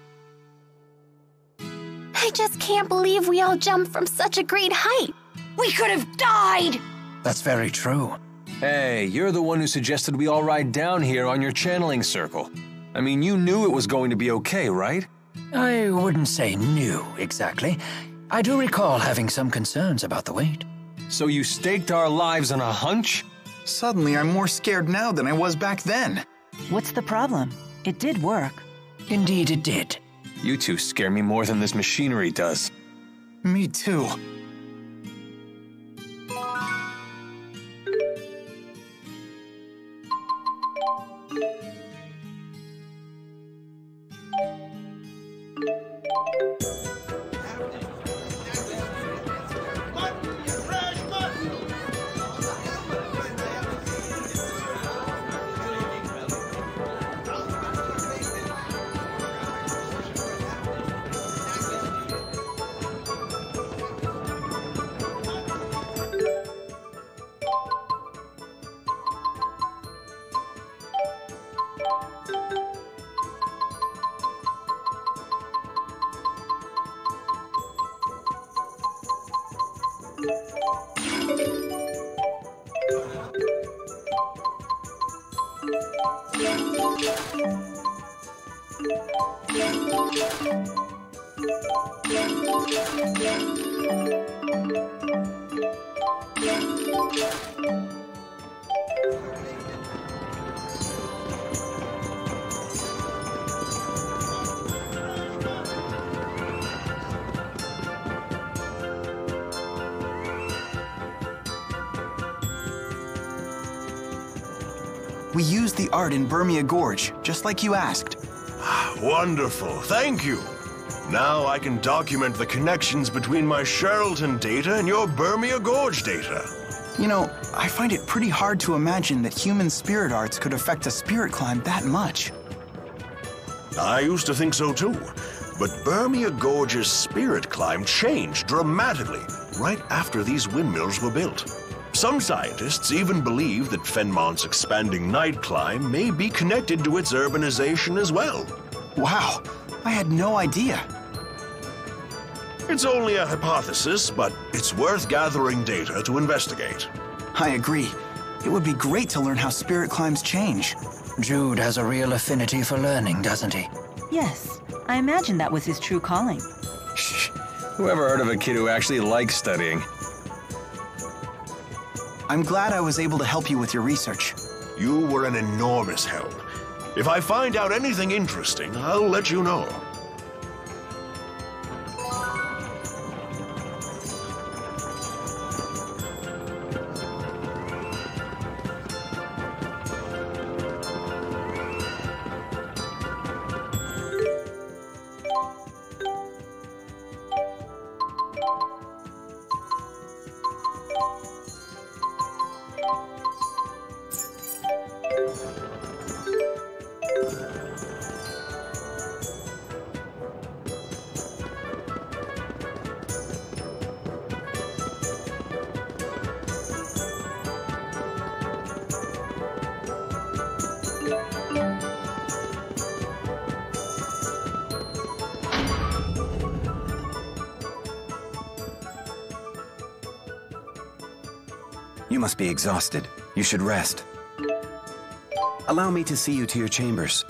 I just can't believe we all jumped from such a great height. We could have died! That's very true. Hey, you're the one who suggested we all ride down here on your channeling circle. I mean, you knew it was going to be okay, right? I wouldn't say new, exactly. I do recall having some concerns about the weight. So you staked our lives on a hunch? Suddenly, I'm more scared now than I was back then. What's the problem? It did work. Indeed it did. You two scare me more than this machinery does. Me too. We used the art in Burmia Gorge, just like you asked. Wonderful, thank you. Now I can document the connections between my Sheralton data and your Burmia Gorge data. You know, I find it pretty hard to imagine that human spirit arts could affect a spirit climb that much. I used to think so too, but Burmia Gorge's spirit climb changed dramatically right after these windmills were built. Some scientists even believe that Fenmont's expanding night climb may be connected to its urbanization as well. Wow, I had no idea. It's only a hypothesis, but it's worth gathering data to investigate. I agree. It would be great to learn how spirit climbs change. Jude has a real affinity for learning, doesn't he? Yes, I imagine that was his true calling. Shh. Whoever heard of a kid who actually likes studying? I'm glad I was able to help you with your research. You were an enormous help. If I find out anything interesting, I'll let you know. You must be exhausted. You should rest. Allow me to see you to your chambers.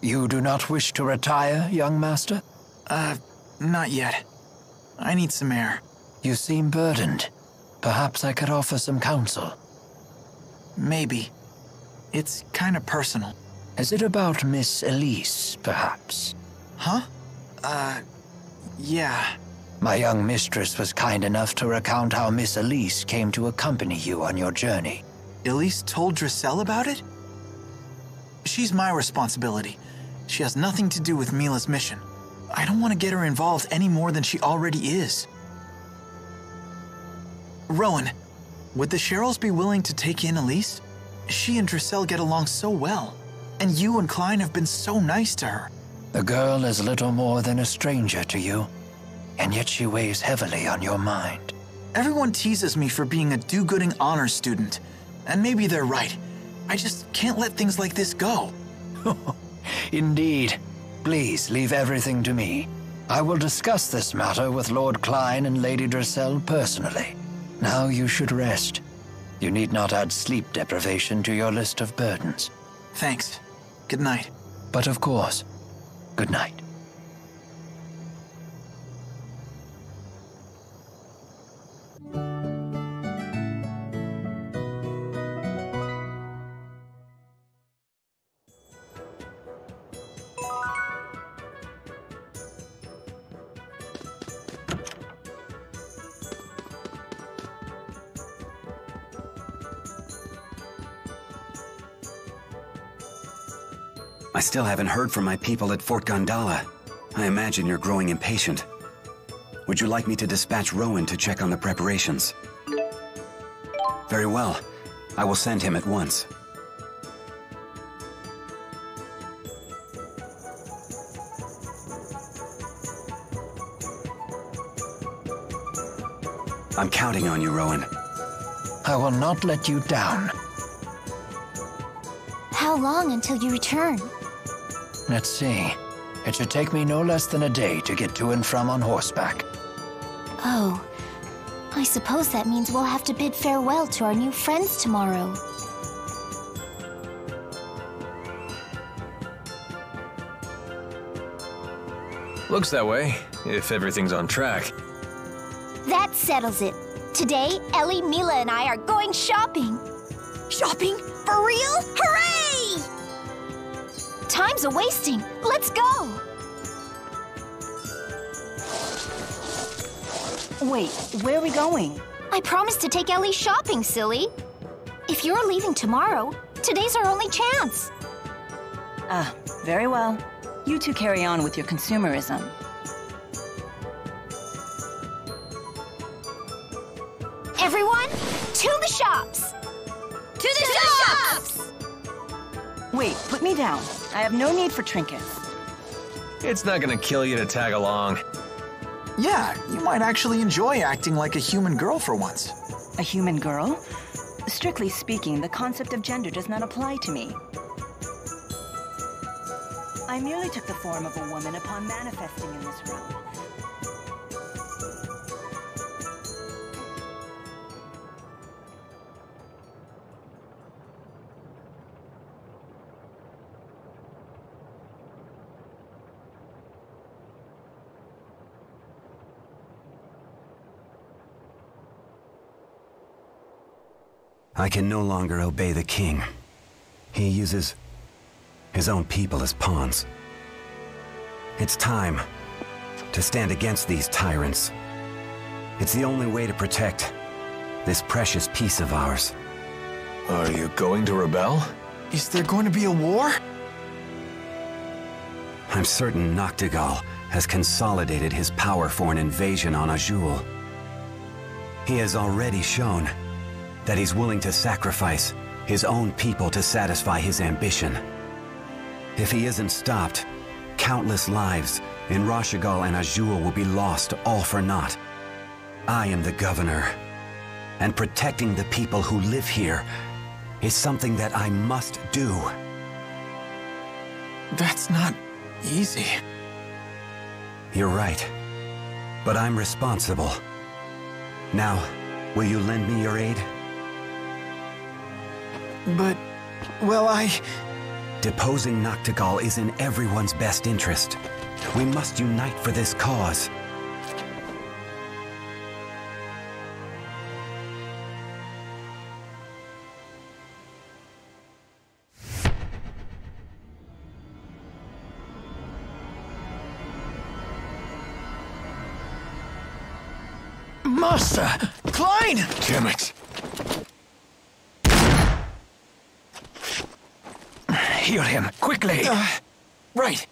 You do not wish to retire, young master? Not yet. I need some air. You seem burdened. Perhaps I could offer some counsel. Maybe. It's kind of personal. Is it about Miss Elise, perhaps? Huh? Yeah. My young mistress was kind enough to recount how Miss Elise came to accompany you on your journey. Elise told Drissel about it? She's my responsibility. She has nothing to do with Mila's mission. I don't want to get her involved any more than she already is. Rowan, would the Sherrills be willing to take in Elise? She and Drissel get along so well, and you and Klein have been so nice to her. The girl is little more than a stranger to you, and yet she weighs heavily on your mind. Everyone teases me for being a do-gooding honors student, and maybe they're right. I just can't let things like this go. Indeed. Please leave everything to me. I will discuss this matter with Lord Klein and Lady Drissel personally. Now you should rest. You need not add sleep deprivation to your list of burdens. Thanks. Good night. But of course, good night. I still haven't heard from my people at Fort Gondala. I imagine you're growing impatient. Would you like me to dispatch Rowan to check on the preparations? Very well. I will send him at once. I'm counting on you, Rowan. I will not let you down. How long until you return? Let's see. It should take me no less than a day to get to and from on horseback. Oh, I suppose that means we'll have to bid farewell to our new friends tomorrow. Looks that way, if everything's on track. That settles it. Today, Ellie, Mila, and I are going shopping. Shopping? For real? Hooray! Time's a-wasting. Let's go! Wait, where are we going? I promised to take Ellie shopping, silly. If you're leaving tomorrow, today's our only chance. Ah, very well. You two carry on with your consumerism. Everyone, to the shops! To the shops! Wait, put me down. I have no need for trinkets. It's not gonna kill you to tag along. Yeah, you might actually enjoy acting like a human girl for once. A human girl? Strictly speaking, the concept of gender does not apply to me. I merely took the form of a woman upon manifesting in this realm. I can no longer obey the king. He uses his own people as pawns. It's time to stand against these tyrants. It's the only way to protect this precious piece of ours. Are you going to rebel? Is there going to be a war? I'm certain Noctigal has consolidated his power for an invasion on Azul. He has already shown that he's willing to sacrifice his own people to satisfy his ambition. If he isn't stopped, countless lives in Rashigal and Azul will be lost all for naught. I am the governor, and protecting the people who live here is something that I must do. That's not easy. You're right, but I'm responsible. Now, will you lend me your aid? But, well, Deposing Noctigal is in everyone's best interest. We must unite for this cause. Master! Klein! Damn it! Heal him, quickly! Right.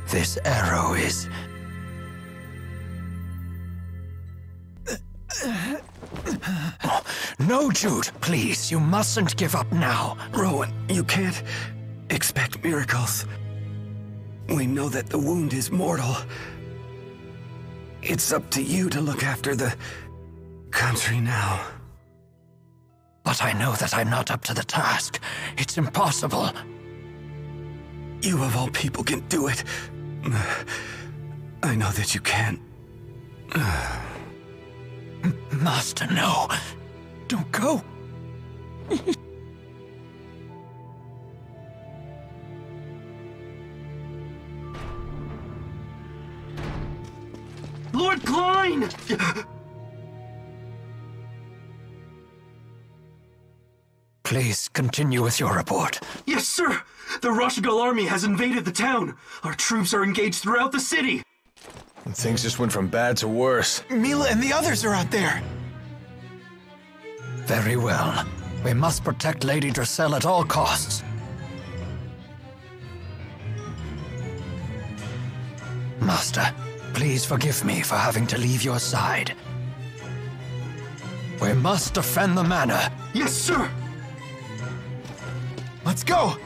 This arrow is... No, Jude, please, you mustn't give up now. Rowan, you can't expect miracles. We know that the wound is mortal. It's up to you to look after the country now. But I know that I'm not up to the task. It's impossible. You of all people can do it. I know that you can. Master, no. Don't go. Lord Klein! Please continue with your report. Yes, sir! The Rashagal army has invaded the town. Our troops are engaged throughout the city. And things just went from bad to worse. Mila and the others are out there. Very well. We must protect Lady Dracel at all costs. Master, please forgive me for having to leave your side. We must defend the manor. Yes, sir! Let's go!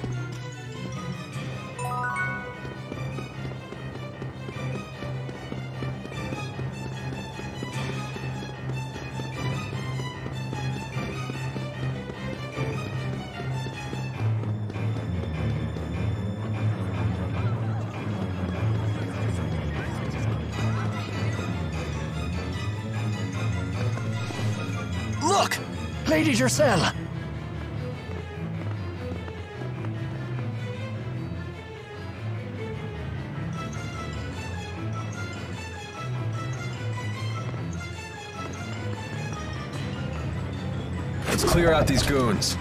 Look! Lady Dracel! Let's clear out these goons.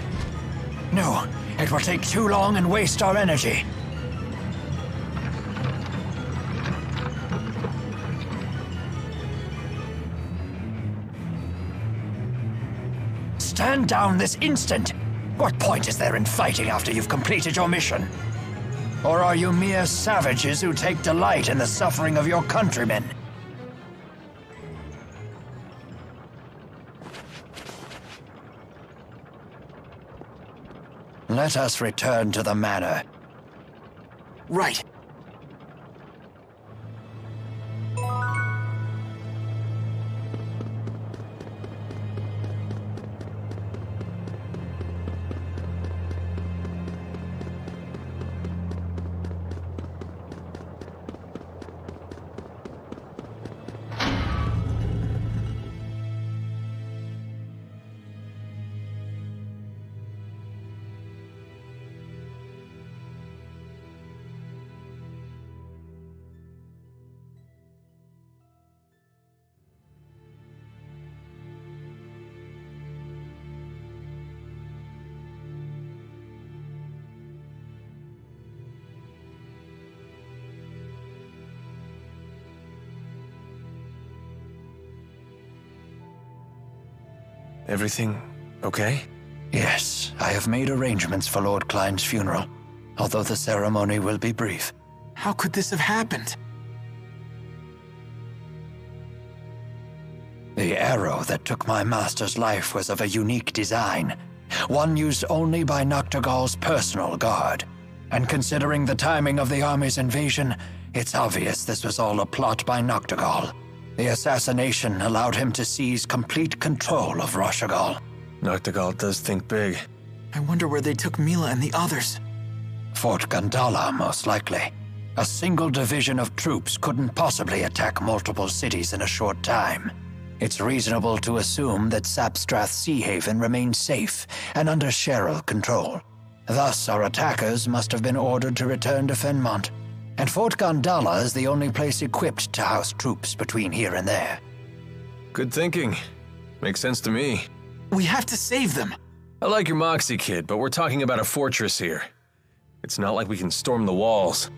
No, it will take too long and waste our energy. Stand down this instant! What point is there in fighting after you've completed your mission? Or are you mere savages who take delight in the suffering of your countrymen? Let us return to the manor. Right. Everything okay? Yes, I have made arrangements for Lord Klein's funeral, although the ceremony will be brief. How could this have happened? The arrow that took my master's life was of a unique design, one used only by Noctigal's personal guard. And considering the timing of the army's invasion, it's obvious this was all a plot by Noctigal. The assassination allowed him to seize complete control of Rashagal. Noctigal does think big. I wonder where they took Mila and the others. Fort Gandala, most likely. A single division of troops couldn't possibly attack multiple cities in a short time. It's reasonable to assume that Sapstrath Sea Haven remains safe and under Cheryl control. Thus, our attackers must have been ordered to return to Fenmont. And Fort Gandala is the only place equipped to house troops between here and there. Good thinking. Makes sense to me. We have to save them. I like your moxie, kid, but we're talking about a fortress here. It's not like we can storm the walls.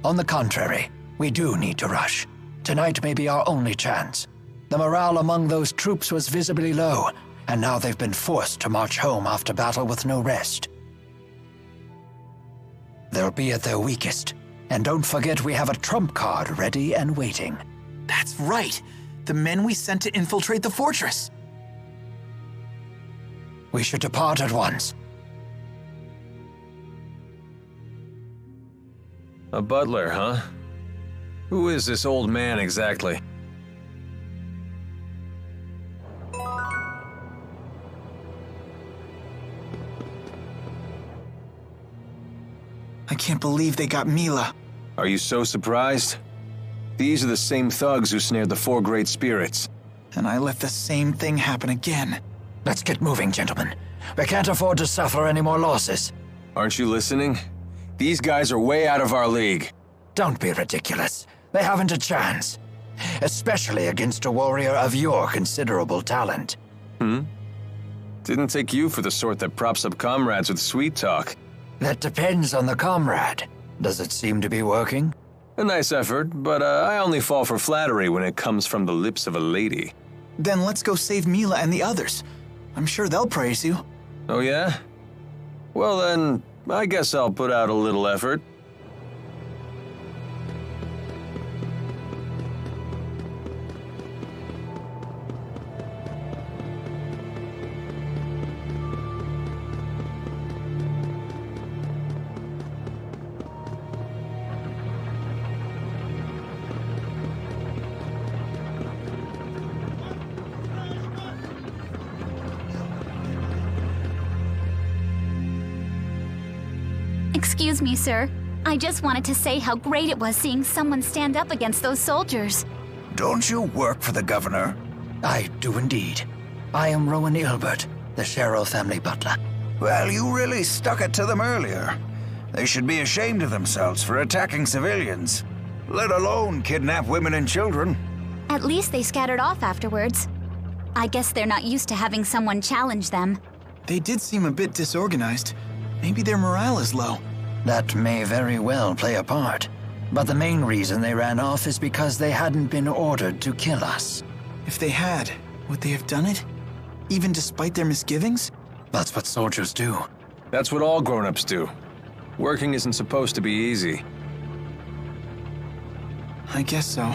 On the contrary, we do need to rush. Tonight may be our only chance. The morale among those troops was visibly low, and now they've been forced to march home after battle with no rest. They'll be at their weakest, and don't forget we have a trump card ready and waiting. That's right. The men we sent to infiltrate the fortress. We should depart at once. A butler, huh? Who is this old man exactly? I can't believe they got Mila. Are you so surprised? These are the same thugs who snared the four great spirits. And I let the same thing happen again. Let's get moving, gentlemen. We can't afford to suffer any more losses. Aren't you listening? These guys are way out of our league. Don't be ridiculous. They haven't a chance. Especially against a warrior of your considerable talent. Didn't take you for the sort that props up comrades with sweet talk. That depends on the comrade. Does it seem to be working? A nice effort, but I only fall for flattery when it comes from the lips of a lady. Then let's go save Mila and the others. I'm sure they'll praise you. Oh yeah? Well then, I guess I'll put out a little effort. Excuse me, sir. I just wanted to say how great it was seeing someone stand up against those soldiers. Don't you work for the governor? I do indeed. I am Rowan Ilbert, the Sherrill family butler. Well, you really stuck it to them earlier. They should be ashamed of themselves for attacking civilians, let alone kidnap women and children. At least they scattered off afterwards. I guess they're not used to having someone challenge them. They did seem a bit disorganized. Maybe their morale is low. That may very well play a part. But the main reason they ran off is because they hadn't been ordered to kill us. If they had, would they have done it? Even despite their misgivings? That's what soldiers do. That's what all grown-ups do. Working isn't supposed to be easy. I guess so.